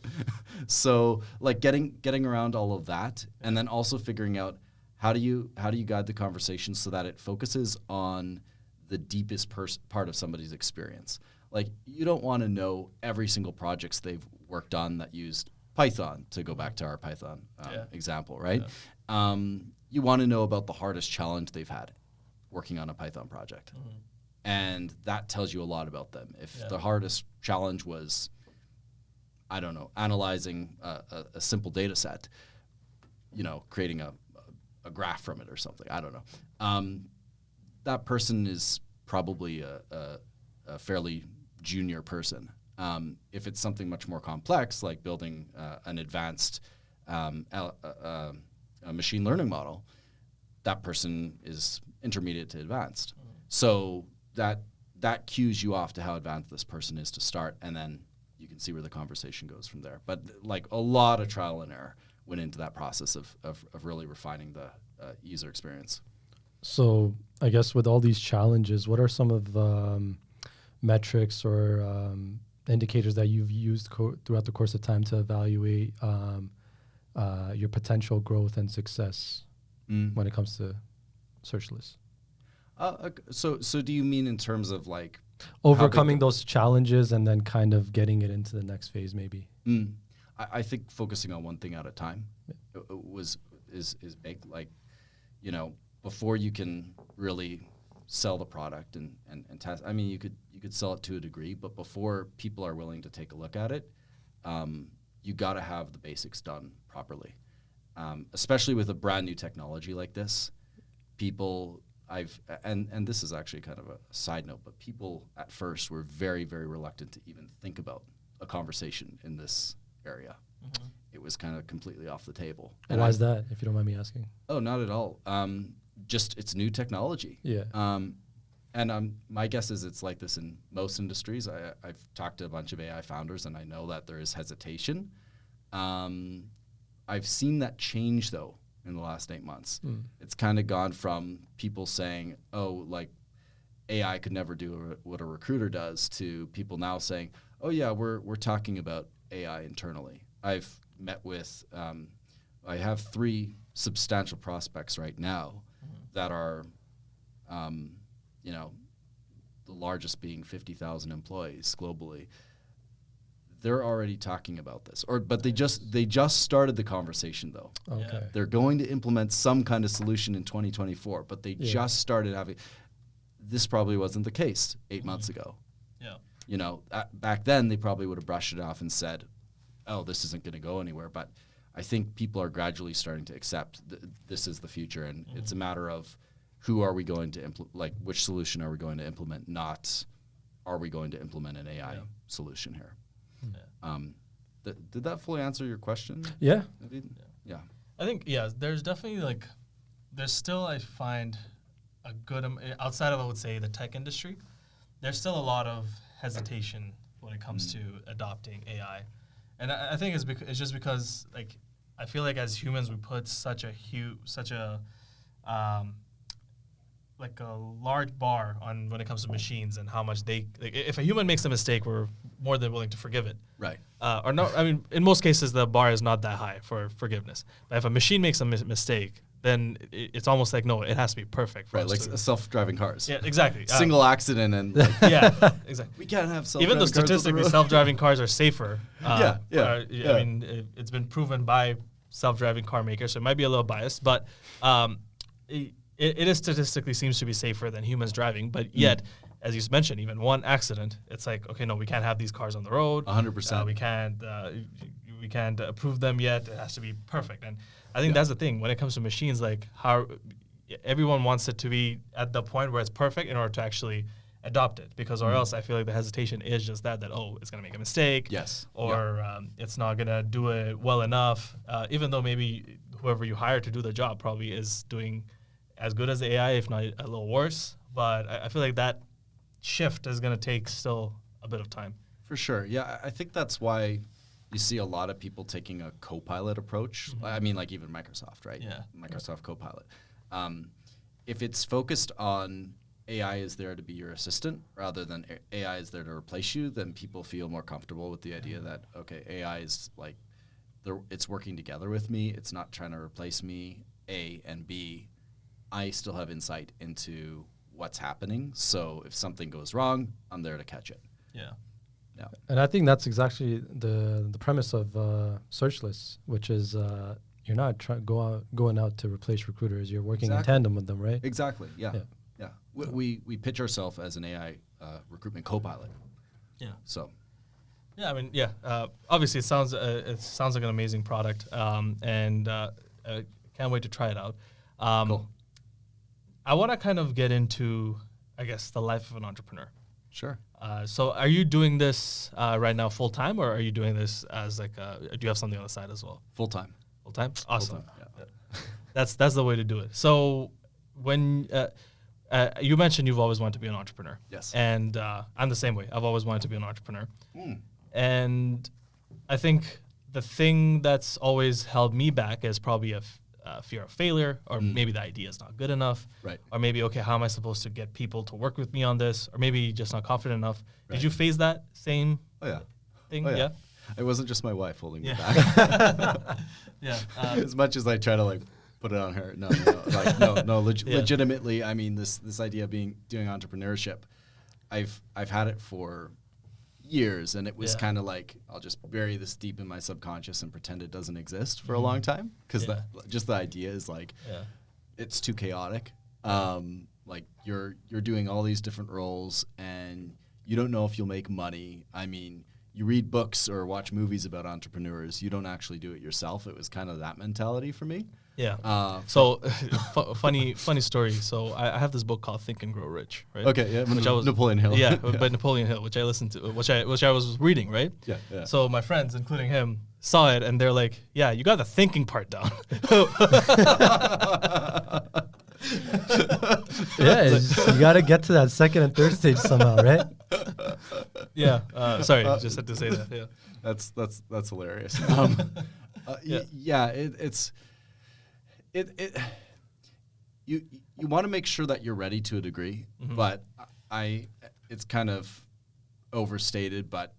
So getting around all of that, and then also figuring out how do you guide the conversation so that it focuses on the deepest part of somebody's experience. You don't want to know every single projects they've worked on that used Python, to go back to our Python example, right? Yeah. You want to know about the hardest challenge they've had working on a Python project. Mm-hmm. And that tells you a lot about them. If the hardest challenge was, I don't know, analyzing a simple data set, creating a graph from it or something, I don't know. That person is probably a fairly junior person. If it's something much more complex, like building an advanced a machine learning model, that person is intermediate to advanced. Mm. So that cues you off to how advanced this person is to start, and then you can see where the conversation goes from there. But a lot of trial and error went into that process of really refining the user experience. So I guess with all these challenges, what are some of the metrics or indicators that you've used throughout the course of time to evaluate your potential growth and success when it comes to Searchless? So do you mean in terms of overcoming those challenges and then kind of getting it into the next phase, maybe? I think focusing on one thing at a time is big. Before you can really sell the product and test. I mean, you could sell it to a degree, but before people are willing to take a look at it, you got to have the basics done properly. Especially with a brand new technology like this, people. And this is actually kind of a side note, but people at first were very, very reluctant to even think about a conversation in this area. Mm-hmm. It was kind of completely off the table. And why is that, if you don't mind me asking? Oh, not at all. Just it's new technology. Yeah. And my guess is it's like this in most industries. I've talked to a bunch of AI founders, and I know that there is hesitation. I've seen that change, though, in the last 8 months. It's kind of gone from people saying, AI could never do what a recruiter does, to people now saying, oh yeah, we're talking about AI internally. I've met with, I have 3 substantial prospects right now that are, the largest being 50,000 employees globally. they're already talking about this, but they just started the conversation though. Okay. Yeah. They're going to implement some kind of solution in 2024, but they just started having. This probably wasn't the case 8 months ago. Yeah. You know, back then they probably would have brushed it off and said, "Oh, this isn't going to go anywhere." But I think people are gradually starting to accept this is the future, and it's a matter of who are we going to which solution are we going to implement, not are we going to implement an AI solution here. Did that fully answer your question? Yeah. Yeah. I think, there's definitely there's still, I find, a good, outside of, I would say, the tech industry, there's still a lot of hesitation when it comes to adopting AI. And I think it's just because, I feel like as humans, we put such a large bar on when it comes to machines and how much if a human makes a mistake, we're more than willing to forgive it. Right. Or no, I mean, in most cases, the bar is not that high for forgiveness. But if a machine makes a mistake, then it's almost like, no, it has to be perfect. For Right, us like to, self-driving cars. yeah, exactly. Single accident and Yeah, exactly. we can't have self-driving Even though cars on the statistically road. self-driving cars are safer. Yeah. I mean, it's been proven by self-driving car makers, so it might be a little biased, but it is statistically seems to be safer than humans driving. But yet, as you mentioned, even one accident, it's like, okay, no, we can't have these cars on the road. 100%. We can't approve them yet. It has to be perfect. And I think that's the thing when it comes to machines, like how everyone wants it to be at the point where it's perfect in order to actually adopt it, because or else I feel like the hesitation is just that it's going to make a mistake. Yes. Or it's not going to do it well enough, even though maybe whoever you hire to do the job probably is doing as good as the AI, if not a little worse. But I feel like that shift is going to take still a bit of time. For sure. Yeah, I think that's why you see a lot of people taking a Copilot approach. I mean, like even Microsoft, right? Yeah. Microsoft Copilot. If it's focused on AI is there to be your assistant rather than AI is there to replace you, then people feel more comfortable with the idea that, okay, AI is it's working together with me. It's not trying to replace me, A, and B, I still have insight into what's happening. So if something goes wrong, I'm there to catch it. Yeah. Yeah. And I think that's exactly the premise of Searchless, which is you're not going out to replace recruiters. You're working in tandem with them, right? Exactly. Yeah. We pitch ourselves as an AI recruitment co-pilot. Yeah. So. Yeah, I mean, obviously, it sounds like an amazing product, and can't wait to try it out. Cool. I want to kind of get into, I guess, the life of an entrepreneur. Sure. So, are you doing this right now full time, or are you doing this as do you have something on the side as well? Full time. Full time. Awesome. Full-time, yeah. That's the way to do it. So, when you mentioned you've always wanted to be an entrepreneur. Yes. And I'm the same way. I've always wanted to be an entrepreneur. And I think the thing that's always held me back is probably a fear of failure, or maybe the idea is not good enough. Right. Or maybe, okay, how am I supposed to get people to work with me on this? Or maybe just not confident enough. Right. Did you face that same thing? Oh, yeah. Yeah. It wasn't just my wife holding me back. Yeah. As much as I try to put it on her, no. Legitimately, I mean, this idea of doing entrepreneurship, I've had it for years, and it was kind of like, I'll just bury this deep in my subconscious and pretend it doesn't exist for a long time, because just the idea is it's too chaotic. You're doing all these different roles, and you don't know if you'll make money. I mean, you read books or watch movies about entrepreneurs. You don't actually do it yourself. It was kind of that mentality for me. Yeah. So funny story. So I have this book called Think and Grow Rich, right? Okay. Yeah. Napoleon Hill. Yeah, by Napoleon Hill, which I listened to, which I was reading, right? Yeah. Yeah. So my friends, including him, saw it and they're like, "Yeah, you got the thinking part down." You got to get to that second and third stage somehow, right? Yeah. Sorry, just had to say that. Yeah. That's hilarious. You want to make sure that you're ready to a degree, but it's kind of overstated, but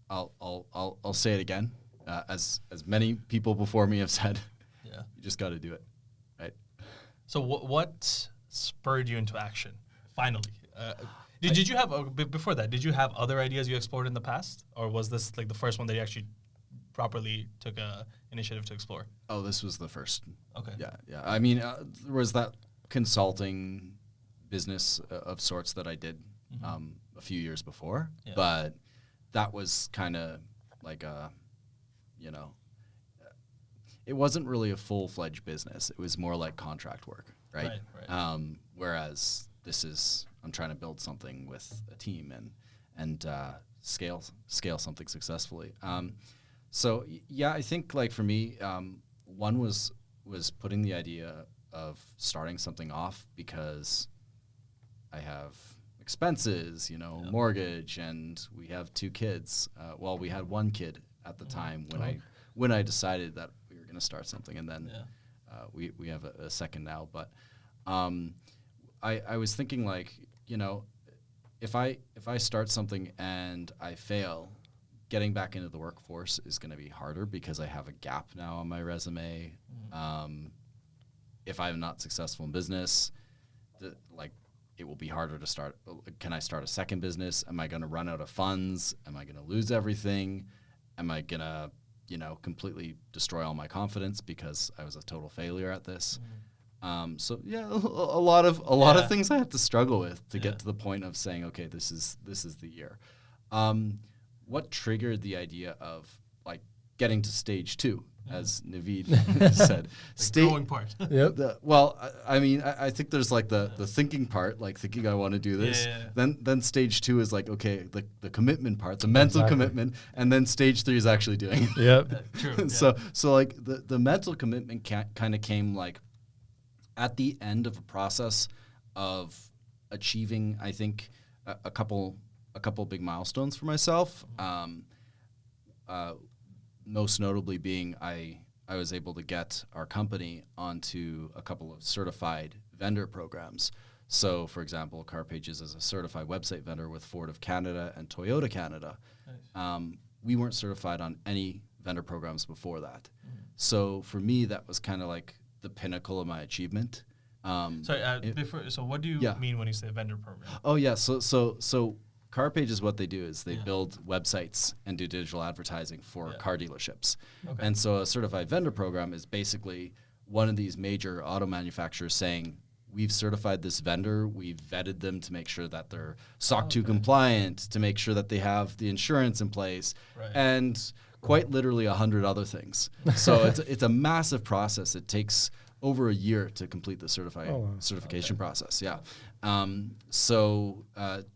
I'll say it again, as many people before me have said. Yeah. You just got to do it, right? So what spurred you into action? Finally, Did you have before that? Did you have other ideas you explored in the past, or was this like the first one that you actually properly took a initiative to explore? Oh, this was the first. Okay. Yeah. I mean, there was that consulting business of sorts that I did a few years before, but that was kind of like a, it wasn't really a full-fledged business. It was more like contract work, right? Right. Whereas this is, I'm trying to build something with a team and scale something successfully. So yeah, I think like for me, one was putting the idea of starting something off because I have expenses, mortgage, and we have 2 kids. Well, we had 1 kid at the time when I decided that we were going to start something, and then we have a second now. But I was thinking like, if I start something and I fail, getting back into the workforce is going to be harder because I have a gap now on my resume. If I'm not successful in business, it will be harder to start. Can I start a second business? Am I going to run out of funds? Am I going to lose everything? Am I going to, completely destroy all my confidence because I was a total failure at this? So yeah, a lot of things I had to struggle with to get to the point of saying, okay, this is the year. What triggered the idea of like getting to stage 2, as Naveed said? The growing part. Yep. I think there's like the thinking part, like thinking I want to do this. Then stage 2 is like, okay, the commitment part, the mental commitment, and then stage 3 is actually doing it. Yep. True. So like the mental commitment kind of came like at the end of a process of achieving, I think, a couple big milestones for myself. Most notably being I was able to get our company onto a couple of certified vendor programs. So, for example, CarPages is a certified website vendor with Ford of Canada and Toyota Canada. Nice. We weren't certified on any vendor programs before that. So for me, that was kind of like the pinnacle of my achievement. So what do you mean when you say vendor program? Oh yeah, so CarPages, what they do is they build websites and do digital advertising for car dealerships. Okay. And so a certified vendor program is basically one of these major auto manufacturers saying, we've certified this vendor, we've vetted them to make sure that they're SOC 2 compliant, to make sure that they have the insurance in place, and quite literally 100 other things. So it's a massive process. It takes over a year to complete the certification process. Yeah.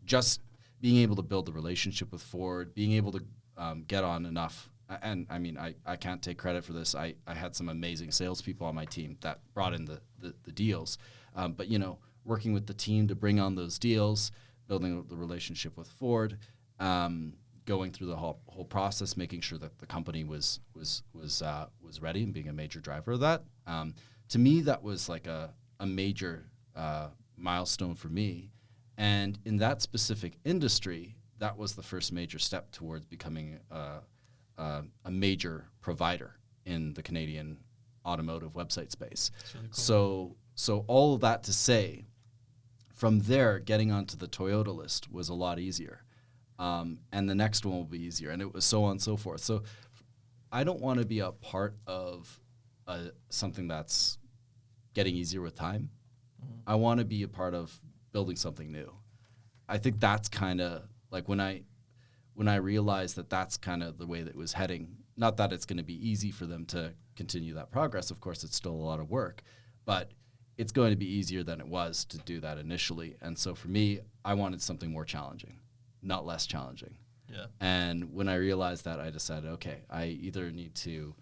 Just being able to build the relationship with Ford, being able to get on enough, and I mean, I can't take credit for this. I had some amazing salespeople on my team that brought in the deals. But, working with the team to bring on those deals, building the relationship with Ford, going through the whole process, making sure that the company was ready and being a major driver of that. To me, that was like a major milestone for me. And in that specific industry, that was the first major step towards becoming a major provider in the Canadian automotive website space. That's really cool. So all of that to say, from there, getting onto the Toyota list was a lot easier. And the next one will be easier. And it was so on and so forth. So I don't want to be a part of something that's getting easier with time. I want to be a part of building something new. I think that's kind of like when I realized that that's kind of the way that it was heading. Not that it's going to be easy for them to continue that progress. Of course, it's still a lot of work, but it's going to be easier than it was to do that initially. And so for me, I wanted something more challenging, not less challenging. Yeah. And when I realized that, I decided, okay, I either need to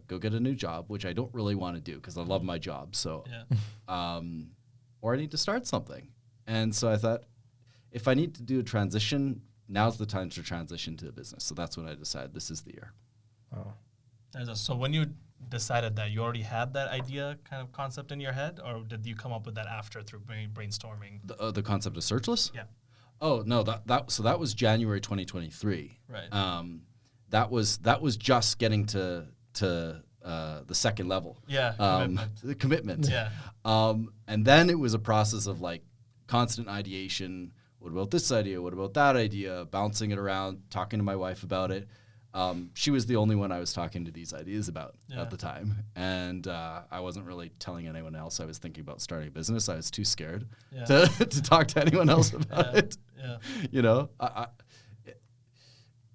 go get a new job, which I don't really want to do because I love my job. So, or I need to start something. And so I thought, if I need to do a transition, now's the time to transition to a business. So that's when I decided this is the year. Oh. So when you decided that, you already had that idea kind of concept in your head, or did you come up with that after through brainstorming? The concept of Searchless? Yeah. Oh, no, that was January 2023. Right. That was just getting to the second level. Yeah. The commitment. Yeah. And then it was a process of like constant ideation, what about this idea? What about that idea? Bouncing it around, talking to my wife about it. She was the only one I was talking to these ideas about at the time. And I wasn't really telling anyone else I was thinking about starting a business. I was too scared to talk to anyone else about it. Yeah. You know,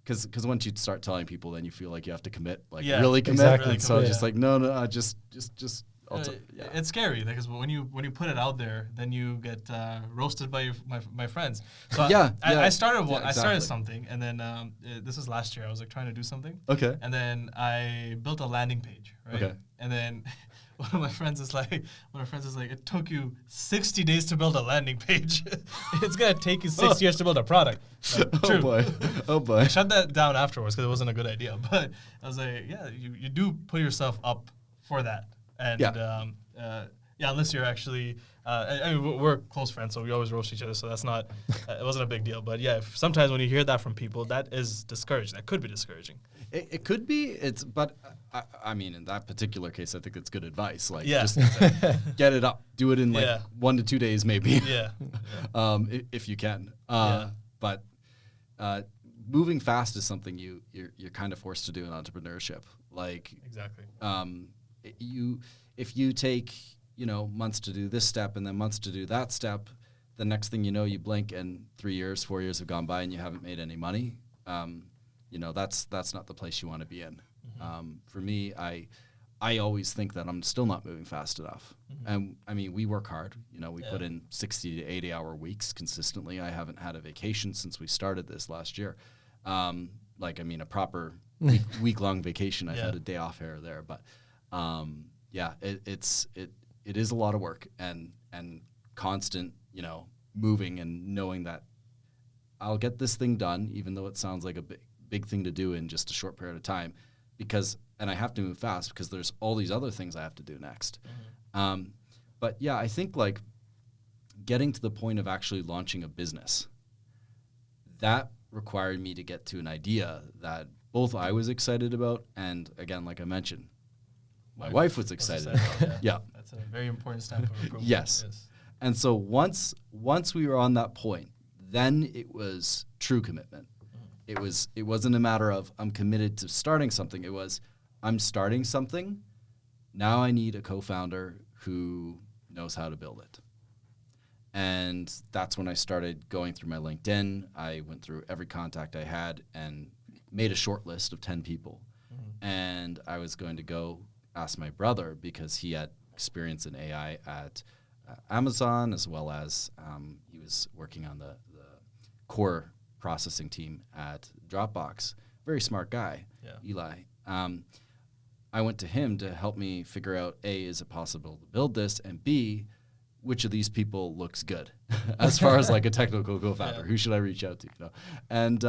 because once you start telling people, then you feel like you have to commit, really commit. Exactly. And so just like, no, just It's scary because when you put it out there, then you get roasted by my friends. So I started something, and then this was last year. I was like trying to do something. Okay. And then I built a landing page, right? Okay. And then one of my friends is like, it took you 60 days to build a landing page. It's gonna take you 6 years to build a product. Like, true. Oh boy. I shut that down afterwards because it wasn't a good idea. But I was like, yeah, you do put yourself up for that. And unless you're actually, I mean, we're close friends, so we always roast each other, so that's not, it wasn't a big deal. But yeah, sometimes when you hear that from people, that is discouraging. That could be discouraging. It could be. But I mean, in that particular case, I think it's good advice. Like, just get it up, do it in 1 to 2 days, maybe. If you can. But moving fast is something you're kind of forced to do in entrepreneurship. Like, exactly. If you take months to do this step and then months to do that step, the next thing you know, you blink and 3 years, 4 years have gone by and you haven't made any money. That's not the place you want to be in. Mm-hmm. For me, I always think that I'm still not moving fast enough. Mm-hmm. And I mean, we work hard. We put in 60 to 80 hour weeks consistently. I haven't had a vacation since we started this last year. A proper week-long vacation. I've had a day off here or there, but it is a lot of work and constant, moving and knowing that I'll get this thing done, even though it sounds like a big thing to do in just a short period of time, and I have to move fast because there's all these other things I have to do next. Mm-hmm. But yeah, I think like getting to the point of actually launching a business, that required me to get to an idea that both I was excited about, and again, like I mentioned, my wife was excited about. Yeah. That's a very important step of approval. Yes. And so once we were on that point, then it was true commitment. Mm. It wasn't a matter of I'm committed to starting something. It was I'm starting something. Now I need a co-founder who knows how to build it. And that's when I started going through my LinkedIn. I went through every contact I had and made a short list of 10 people. Mm. And I was going to go asked my brother because he had experience in AI at Amazon, as well as he was working on the core processing team at Dropbox. Very smart guy, Eli. I went to him to help me figure out, A, is it possible to build this, and B, which of these people looks good as far as like a technical co-founder? Who should I reach out to? And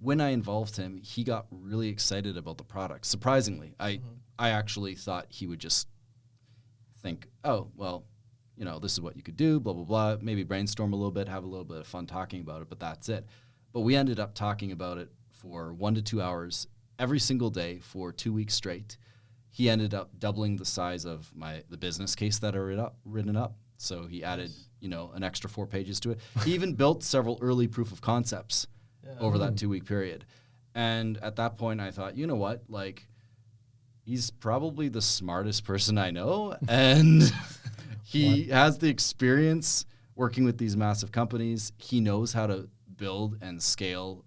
when I involved him, he got really excited about the product. Surprisingly, I actually thought he would just think, oh, well, this is what you could do, blah, blah, blah, maybe brainstorm a little bit, have a little bit of fun talking about it, but that's it. But we ended up talking about it for 1 to 2 hours every single day for 2 weeks straight. He ended up doubling the size of the business case that I written up. So he added, an extra 4 pages to it. He even built several early proof of concepts over that 2 week period. And at that point I thought, you know what, like, he's probably the smartest person I know. And he has the experience working with these massive companies. He knows how to build and scale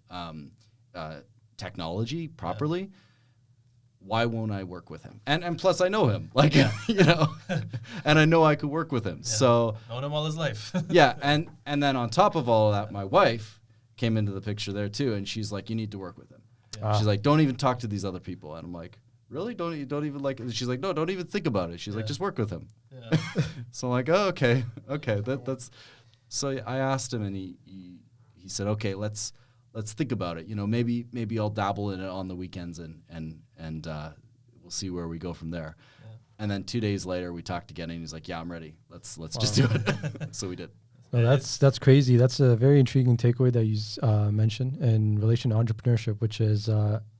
technology properly. Yeah. Why won't I work with him? And plus I know him, and I know I could work with him. Yeah. So known him all his life. And then on top of all of that, my wife came into the picture there too, and she's like, you need to work with him. Yeah. She's like, don't even talk to these other people. And I'm like, really? Don't even like it? She's like, no, don't even think about it. She's like, just work with him. Yeah. So I'm like, oh, okay. That's. So I asked him, and he said, okay, let's think about it. Maybe I'll dabble in it on the weekends, and we'll see where we go from there. Yeah. And then 2 days later, we talked again, and he's like, yeah, I'm ready. Let's just do it. So we did. No, that's crazy. That's a very intriguing takeaway that you mentioned in relation to entrepreneurship, which is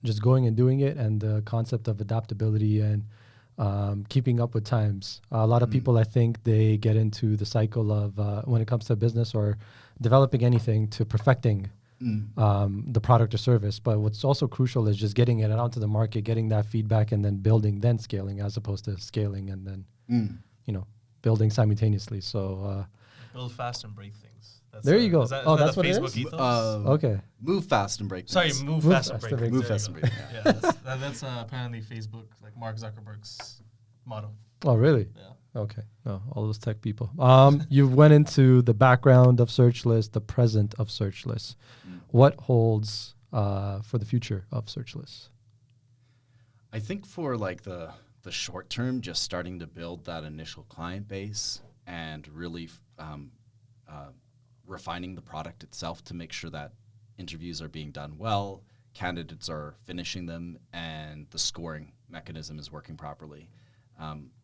just going and doing it, and the concept of adaptability and keeping up with times. A lot of people, I think, they get into the cycle of when it comes to business or developing anything to perfecting the product or service. But what's also crucial is just getting it out to the market, getting that feedback, and then building, then scaling, as opposed to scaling and then building simultaneously. So build fast and break things. there you go. Is that That's the what it Facebook is? ethos? Okay. Move fast and break Sorry, things. move fast and break things. Move There fast you and go. break. Yeah, that's apparently Facebook, like Mark Zuckerberg's motto. Oh, really? Yeah. Okay. No, all those tech people. You went into the background of Searchless, the present of Searchless. What holds for the future of Searchless? I think for like the short term, just starting to build that initial client base and really refining the product itself to make sure that interviews are being done well, candidates are finishing them, and the scoring mechanism is working properly.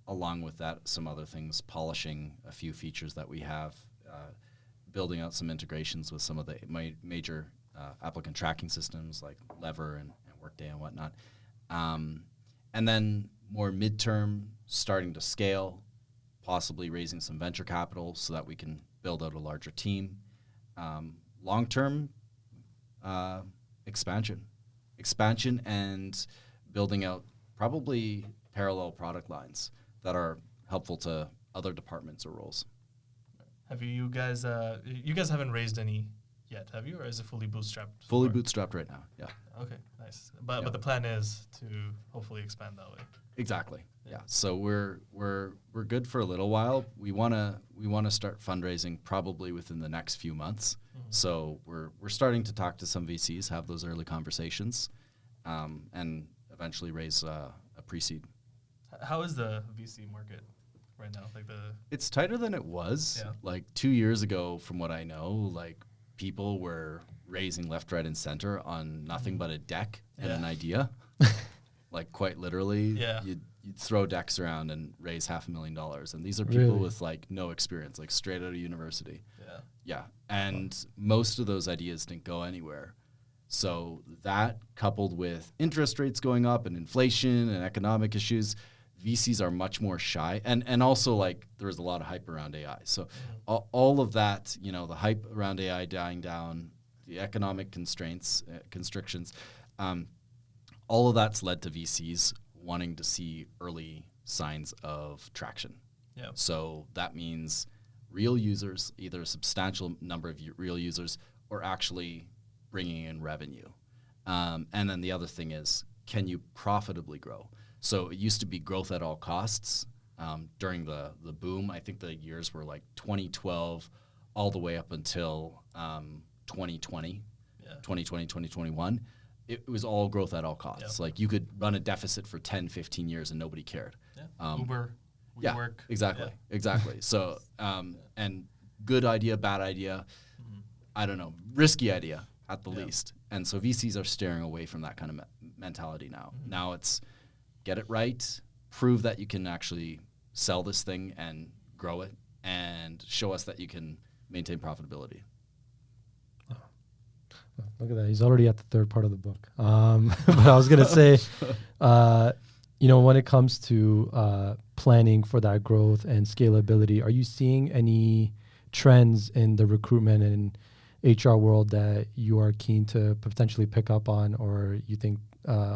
Along with that, some other things, polishing a few features that we have, building out some integrations with some of the major applicant tracking systems like Lever and Workday and whatnot. And then more midterm, starting to scale, possibly raising some venture capital so that we can build out a larger team. Long-term, expansion and building out probably parallel product lines that are helpful to other departments or roles. Have you guys haven't raised any yet, have you? Or is it fully bootstrapped? Fully bootstrapped right now, yeah. Okay, nice. But the plan is to hopefully expand that way. Exactly. Yeah. So we're good for a little while. We wanna start fundraising probably within the next few months. So we're starting to talk to some VCs, have those early conversations, and eventually raise a pre-seed. How is the VC market right now? It's tighter than it was. Yeah. Like 2 years ago, from what I know, like people were raising left, right, and center on nothing but a deck and an idea. Like quite literally, you'd throw decks around and raise $500,000. And these are people with like no experience, like straight out of university. Yeah. And most of those ideas didn't go anywhere. So that coupled with interest rates going up and inflation and economic issues, VCs are much more shy. And also like there was a lot of hype around AI. So all of that, the hype around AI dying down, the economic constrictions, all of that's led to VCs wanting to see early signs of traction. Yeah. So that means real users, either a substantial number of real users or actually bringing in revenue. And then the other thing is, can you profitably grow? So it used to be growth at all costs during the boom. I think the years were like 2012 all the way up until 2020, 2021. It was all growth at all costs. Like you could run a deficit for 10, 15 years and nobody cared. Uber, WeWork. Exactly. So, and good idea, bad idea, I don't know, risky idea at the least. And so VCs are steering away from that kind of mentality now. Now it's get it right, prove that you can actually sell this thing and grow it, and show us that you can maintain profitability. Look at that. He's already at the third part of the book. But I was going to say, when it comes to planning for that growth and scalability, are you seeing any trends in the recruitment and HR world that you are keen to potentially pick up on, or you think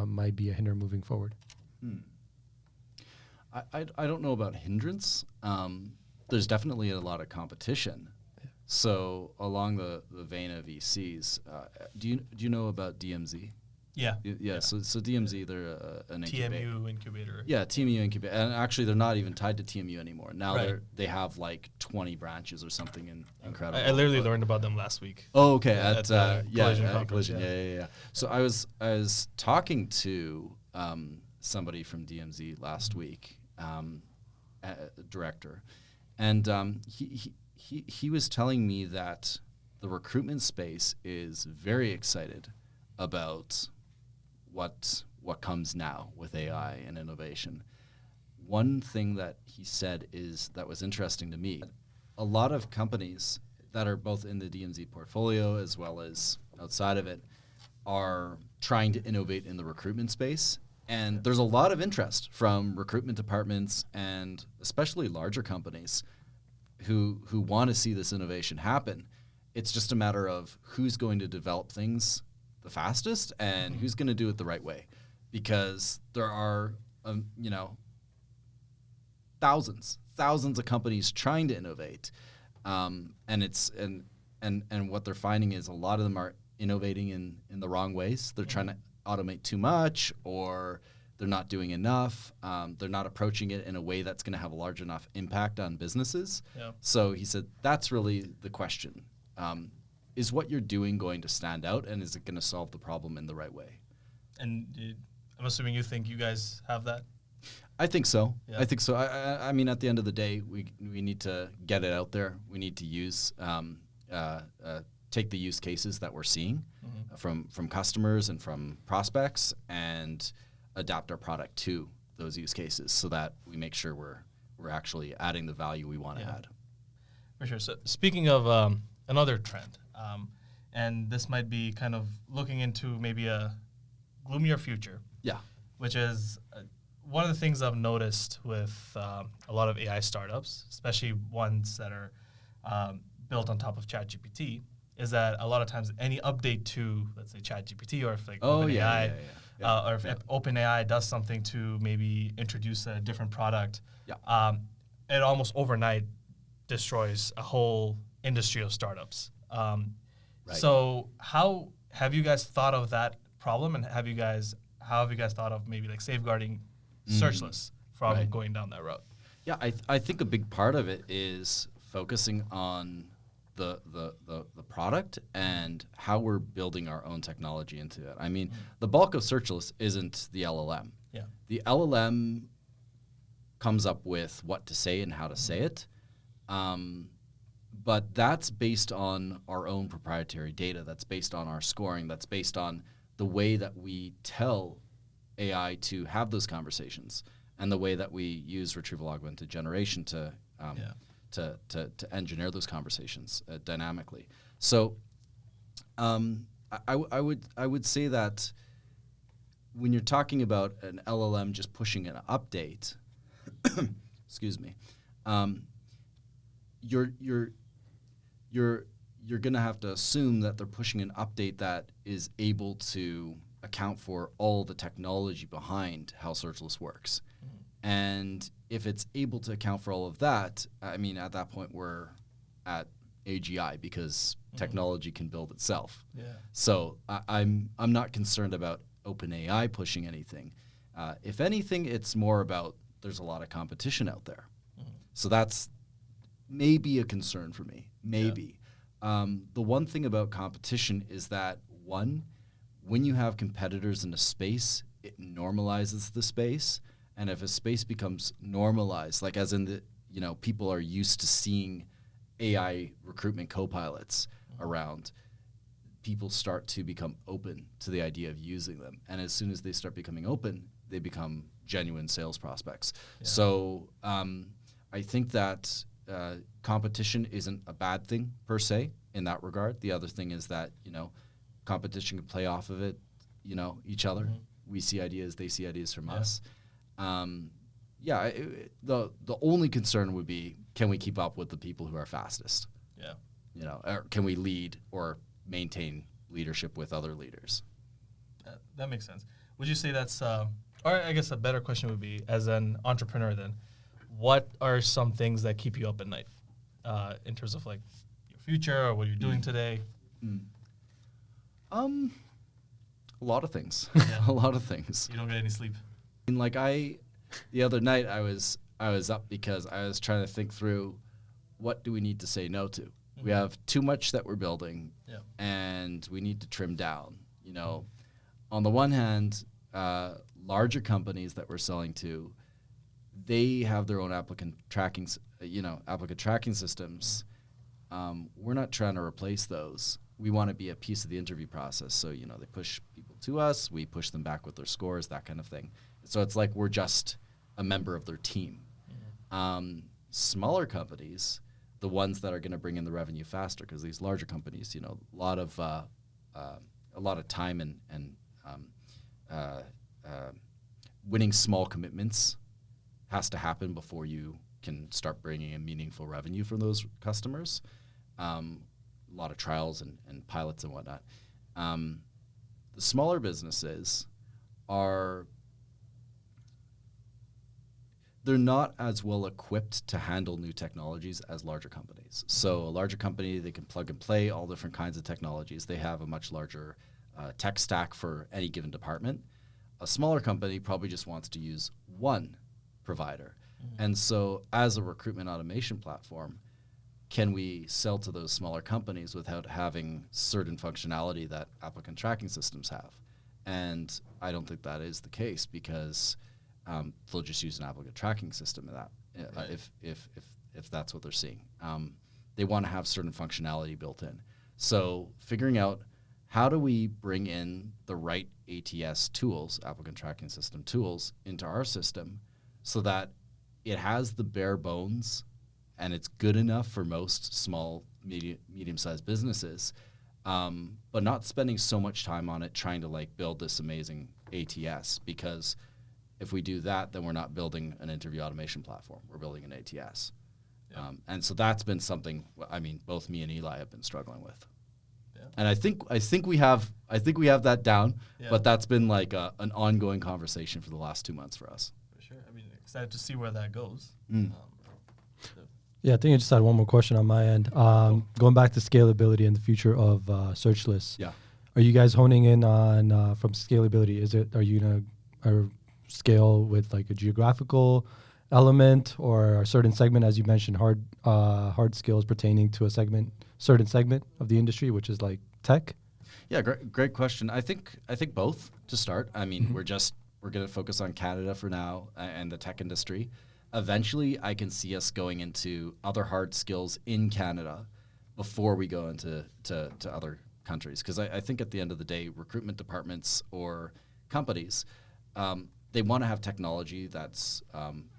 might be a hindrance moving forward? I don't know about hindrance. There's definitely a lot of competition. So along the vein of VCs, do you know about DMZ? Yeah. So DMZ, they're an incubator. TMU incubator. Yeah, TMU incubator. And actually, they're not even tied to TMU anymore. Now Right. they have like 20 branches or something incredible. I literally learned about them last week. Oh, okay. At the Collision at conference, Collision. Yeah. So I was talking to somebody from DMZ last week, a director, and he was telling me that the recruitment space is very excited about what comes now with AI and innovation. One thing that he said that was interesting to me, a lot of companies that are both in the DMZ portfolio as well as outside of it are trying to innovate in the recruitment space, And there's a lot of interest from recruitment departments and especially larger companies who want to see this innovation happen. It's just a matter of who's going to develop things the fastest and who's going to do it the right way. Because there are, thousands of companies trying to innovate. And what they're finding is a lot of them are innovating in the wrong ways. They're trying to automate too much, or they're not doing enough. They're not approaching it in a way that's going to have a large enough impact on businesses. Yeah. So he said, that's really the question. Is what you're doing going to stand out, and is it going to solve the problem in the right way? And I'm assuming you think you guys have that? I think so. Yeah. I think so. I mean, at the end of the day, we need to get it out there. We need to use take the use cases that we're seeing from customers and from prospects and adapt our product to those use cases so that we make sure we're actually adding the value we want to add. For sure. So speaking of another trend, and this might be kind of looking into maybe a gloomier future. Yeah. Which is one of the things I've noticed with a lot of AI startups, especially ones that are built on top of ChatGPT, is that a lot of times any update to, let's say, ChatGPT, or if OpenAI, or if OpenAI does something to maybe introduce a different product, it almost overnight destroys a whole industry of startups. So how have you guys thought of that problem, and how have you guys thought of maybe like safeguarding Searchless from going down that road? Yeah, I think a big part of it is focusing on the product and how we're building our own technology into it. I mean, the bulk of Searchless isn't the LLM. Yeah. The LLM comes up with what to say and how to say it. But that's based on our own proprietary data. That's based on our scoring. That's based on the way that we tell AI to have those conversations, and the way that we use retrieval augmented generation to engineer those conversations dynamically. So I would say that when you're talking about an LLM just pushing an update, excuse me, you're going to have to assume that they're pushing an update that is able to account for all the technology behind how Searchless works. And if it's able to account for all of that, I mean, at that point we're at AGI, because technology can build itself. Yeah. So I'm not concerned about OpenAI pushing anything. If anything, it's more about there's a lot of competition out there. So that's maybe a concern for me, maybe. Yeah. The one thing about competition is that, one, when you have competitors in a space, it normalizes the space. And if a space becomes normalized, like as in people are used to seeing AI recruitment co-pilots around, people start to become open to the idea of using them. And as soon as they start becoming open, they become genuine sales prospects. Yeah. So I think that competition isn't a bad thing per se in that regard. The other thing is that, competition can play off of it, each other. We see ideas, they see ideas from us. The only concern would be, can we keep up with the people who are fastest? Yeah. Or can we lead or maintain leadership with other leaders? That makes sense. Would you say that's, or I guess a better question would be, as an entrepreneur then, what are some things that keep you up at night in terms of like your future or what you're doing today? A lot of things. Yeah. A lot of things. You don't get any sleep? Like the other night I was up because I was trying to think through, what do we need to say no to? We have too much that we're building, and we need to trim down. On the one hand, larger companies that we're selling to, they have their own applicant tracking systems. We're not trying to replace those. We want to be a piece of the interview process. So, they push people to us, we push them back with their scores, that kind of thing. So it's like we're just a member of their team. Smaller companies, the ones that are going to bring in the revenue faster, because these larger companies, a lot of time and winning small commitments has to happen before you can start bringing in meaningful revenue from those customers. A lot of trials and pilots and whatnot. The smaller businesses they're not as well equipped to handle new technologies as larger companies. So a larger company, they can plug and play all different kinds of technologies. They have a much larger tech stack for any given department. A smaller company probably just wants to use one provider. And so as a recruitment automation platform, can we sell to those smaller companies without having certain functionality that applicant tracking systems have? And I don't think that is the case, because they'll just use an applicant tracking system of that, if that's what they're seeing. They want to have certain functionality built in. So figuring out how do we bring in the right ATS tools, applicant tracking system tools, into our system so that it has the bare bones and it's good enough for most small, medium-sized businesses, but not spending so much time on it trying to like build this amazing ATS, because if we do that, then we're not building an interview automation platform. We're building an ATS. Yeah. And so that's been something, I mean, both me and Eli have been struggling with. Yeah. And I think we have that down, but that's been like an ongoing conversation for the last 2 months for us. For sure. I mean, excited to see where that goes. Yeah, I think I just had one more question on my end. Going back to scalability and the future of Searchless. Yeah. Are you guys honing in on from scalability? Are you gonna scale with like a geographical element or a certain segment, as you mentioned, hard skills pertaining to a certain segment of the industry, which is like tech? Yeah, great question. I think both to start. I mean, we're going to focus on Canada for now and the tech industry. Eventually, I can see us going into other hard skills in Canada before we go into to other countries, because I think at the end of the day, recruitment departments or companies, they want to have technology that's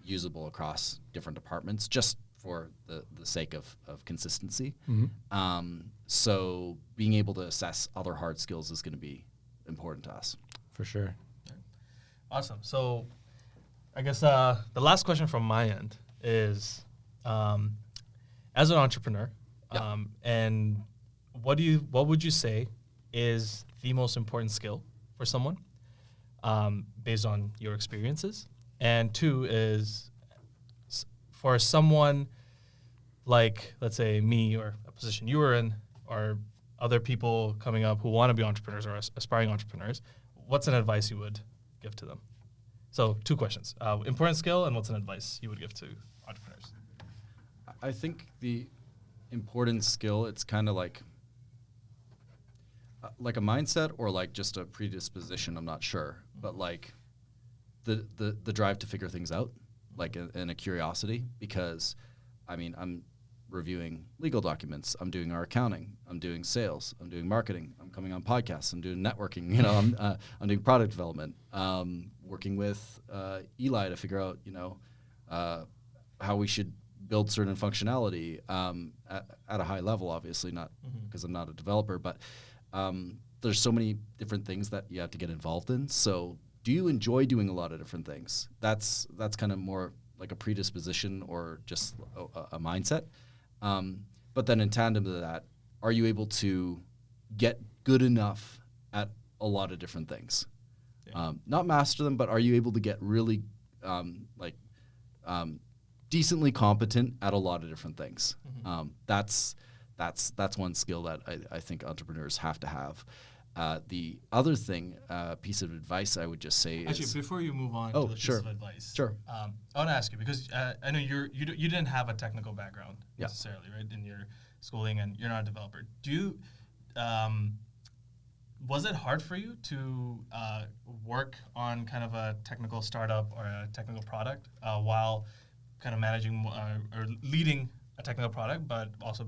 usable across different departments, just for the sake of consistency. So being able to assess other hard skills is going to be important to us. For sure. Awesome. So I guess the last question from my end is, as an entrepreneur, and what would you say is the most important skill for someone, based on your experiences? And two is, for someone like, let's say me, or a position you were in, or other people coming up who want to be entrepreneurs or aspiring entrepreneurs, what's an advice you would give to them? So 2 questions: important skill, and what's an advice you would give to entrepreneurs? I think the important skill, it's kind of like a mindset or like just a predisposition. I'm not sure, but like the drive to figure things out, like and a curiosity, because I mean, I'm reviewing legal documents, I'm doing our accounting, I'm doing sales, I'm doing marketing, I'm coming on podcasts, I'm doing networking, you know, I'm doing product development, working with Eli to figure out, you know, how we should build certain functionality at a high level, obviously not because I'm not a developer, but there's so many different things that you have to get involved in. So do you enjoy doing a lot of different things? That's kind of more like a predisposition or just a mindset. But then in tandem to that, are you able to get good enough at a lot of different things? Yeah. Not master them, but are you able to get really decently competent at a lot of different things? That's one skill that I think entrepreneurs have to have. The other thing, piece of advice I would just say is... Actually, before you move on to the piece of advice, I want to ask you, because I know you didn't have a technical background necessarily, right, in your schooling, and you're not a developer. Was it hard for you to work on kind of a technical startup or a technical product while kind of managing or leading a technical product, but also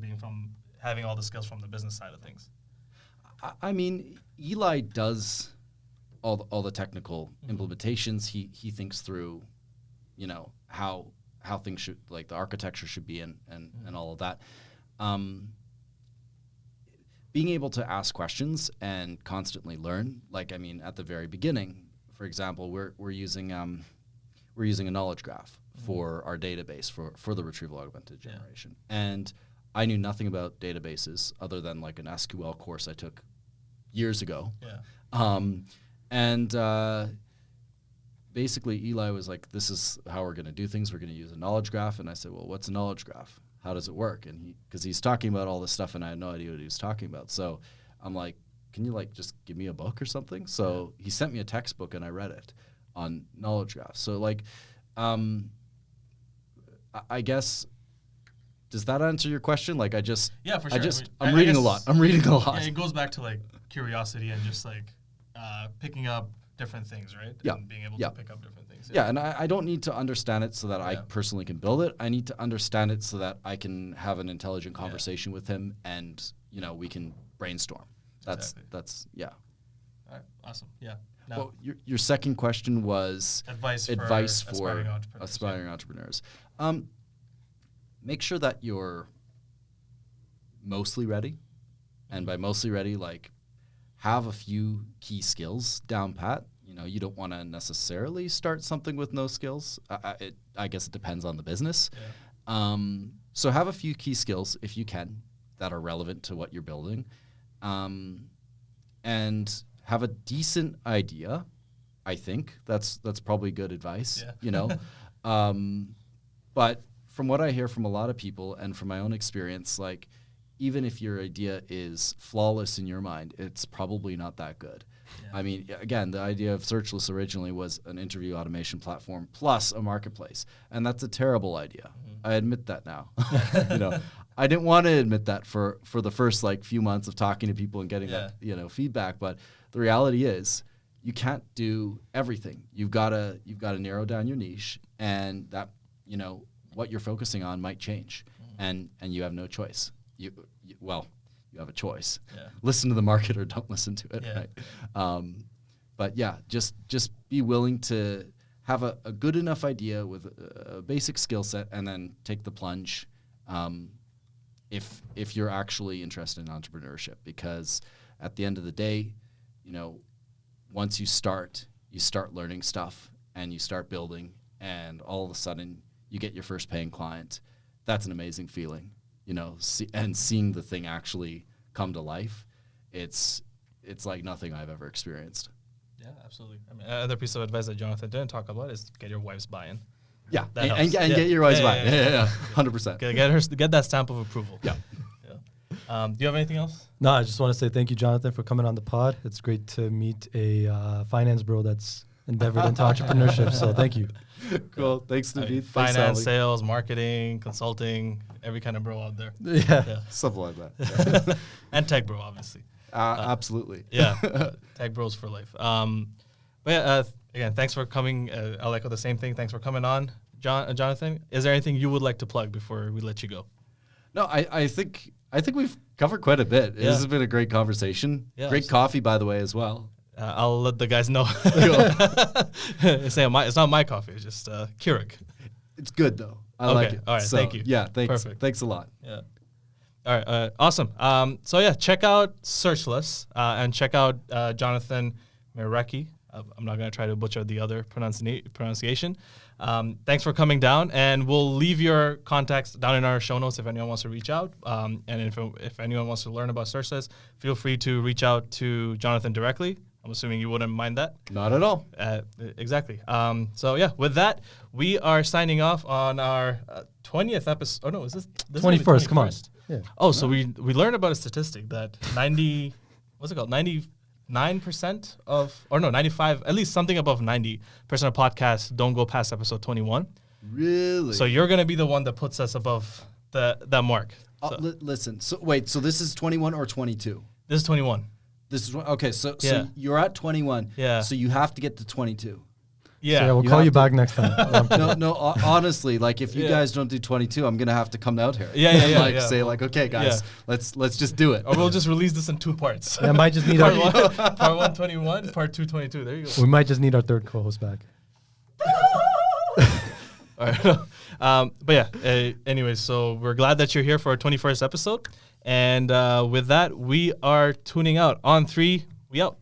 having all the skills from the business side of things? I mean, Eli does all the technical implementations. He thinks through, you know, how things should, like the architecture should be and all of that. Being able to ask questions and constantly learn, like, I mean, at the very beginning, for example, we're using a knowledge graph for our database for the retrieval augmented generation, and I knew nothing about databases other than like an SQL course I took years ago. Basically Eli was like, this is how we're going to do things. We're going to use a knowledge graph. And I said, well, what's a knowledge graph? How does it work? And because he's talking about all this stuff and I had no idea what he was talking about. So I'm like, can you like just give me a book or something? So he sent me a textbook and I read it on knowledge graphs. So like, I guess, does that answer your question? Like, for sure. I'm reading a lot. Yeah, it goes back to like curiosity and just like picking up different things, right? Yeah. And being able to pick up different things. Yeah, and I don't need to understand it so that I personally can build it. I need to understand it so that I can have an intelligent conversation with him and, we can brainstorm. That's All right, awesome. Yeah. Now, well, your second question was advice for aspiring entrepreneurs. Make sure that you're mostly ready. And by mostly ready, like have a few key skills down pat. You don't want to necessarily start something with no skills. I guess it depends on the business. Yeah. So have a few key skills, if you can, that are relevant to what you're building. And have a decent idea. I think that's probably good advice, But from what I hear from a lot of people and from my own experience, like even if your idea is flawless in your mind, it's probably not that good. Yeah. I mean, again, the idea of Searchless originally was an interview automation platform plus a marketplace, and that's a terrible idea. I admit that now. I didn't want to admit that for the first like few months of talking to people and getting that feedback, but the reality is you can't do everything. You've got to narrow down your niche, and that what you're focusing on might change, and you have no choice. You have a choice. Yeah. Listen to the market or don't listen to it. Yeah. Right? But yeah, just be willing to have a good enough idea with a basic skill set, and then take the plunge. If you're actually interested in entrepreneurship, because at the end of the day, once you start learning stuff and you start building, and all of a sudden you get your first paying client. That's an amazing feeling, and seeing the thing actually come to life. It's like nothing I've ever experienced. Yeah, absolutely. I mean, another piece of advice that Jonathan didn't talk about is get your wife's buy-in. Yeah, and get your wife's buy-in. Yeah, 100%. Get that stamp of approval. Yeah. Do you have anything else? No, I just want to say thank you, Jonathan, for coming on the pod. It's great to meet a finance bro that's endeavored into entrepreneurship. So thank you. Cool. Thanks, Naveed. Finance, sales, marketing, consulting, every kind of bro out there. Yeah. Something like that. Yeah. And tech bro, obviously. Absolutely. Yeah. Tech bros for life. But yeah, again, thanks for coming. I'll echo the same thing. Thanks for coming on, Jonathan. Is there anything you would like to plug before we let you go? No, I think we've covered quite a bit. This has been a great conversation. Yeah, great coffee, by the way, as well. I'll let the guys know. It's not my coffee. It's just Keurig. It's good, though. I like it. All right. Thank you. Yeah, thanks. Perfect. Thanks a lot. Yeah. All right. Awesome. So, yeah, check out Searchless and check out Jonathan Mirecki. I'm not going to try to butcher the other pronunciation. Thanks for coming down, and we'll leave your contacts down in our show notes if anyone wants to reach out. And if anyone wants to learn about Searchless, feel free to reach out to Jonathan directly. I'm assuming you wouldn't mind that. Not at all. Exactly. So yeah, with that, we are signing off on our 20th episode. Oh no, is this 21st? Come on. Yeah. Oh, so we learned about a statistic that 99% of, or no, 95, at least something above 90% of podcasts don't go past episode 21. Really? So you're going to be the one that puts us above that mark. Listen, so wait, so this is 21 or 22? This is 21. This is, okay, so you're at 21, so you have to get to 22. Yeah, so we'll call you back next time. No, honestly, like if you guys don't do 22, I'm gonna have to come out here. Say like, okay, guys, let's just do it. Or we'll just release this in 2 parts. Yeah, might just need part 1 21, part 2 22. There you go. We might just need our third co-host back. All right. But yeah, anyways, so we're glad that you're here for our 21st episode. And with that, we are tuning out. On 3, we out.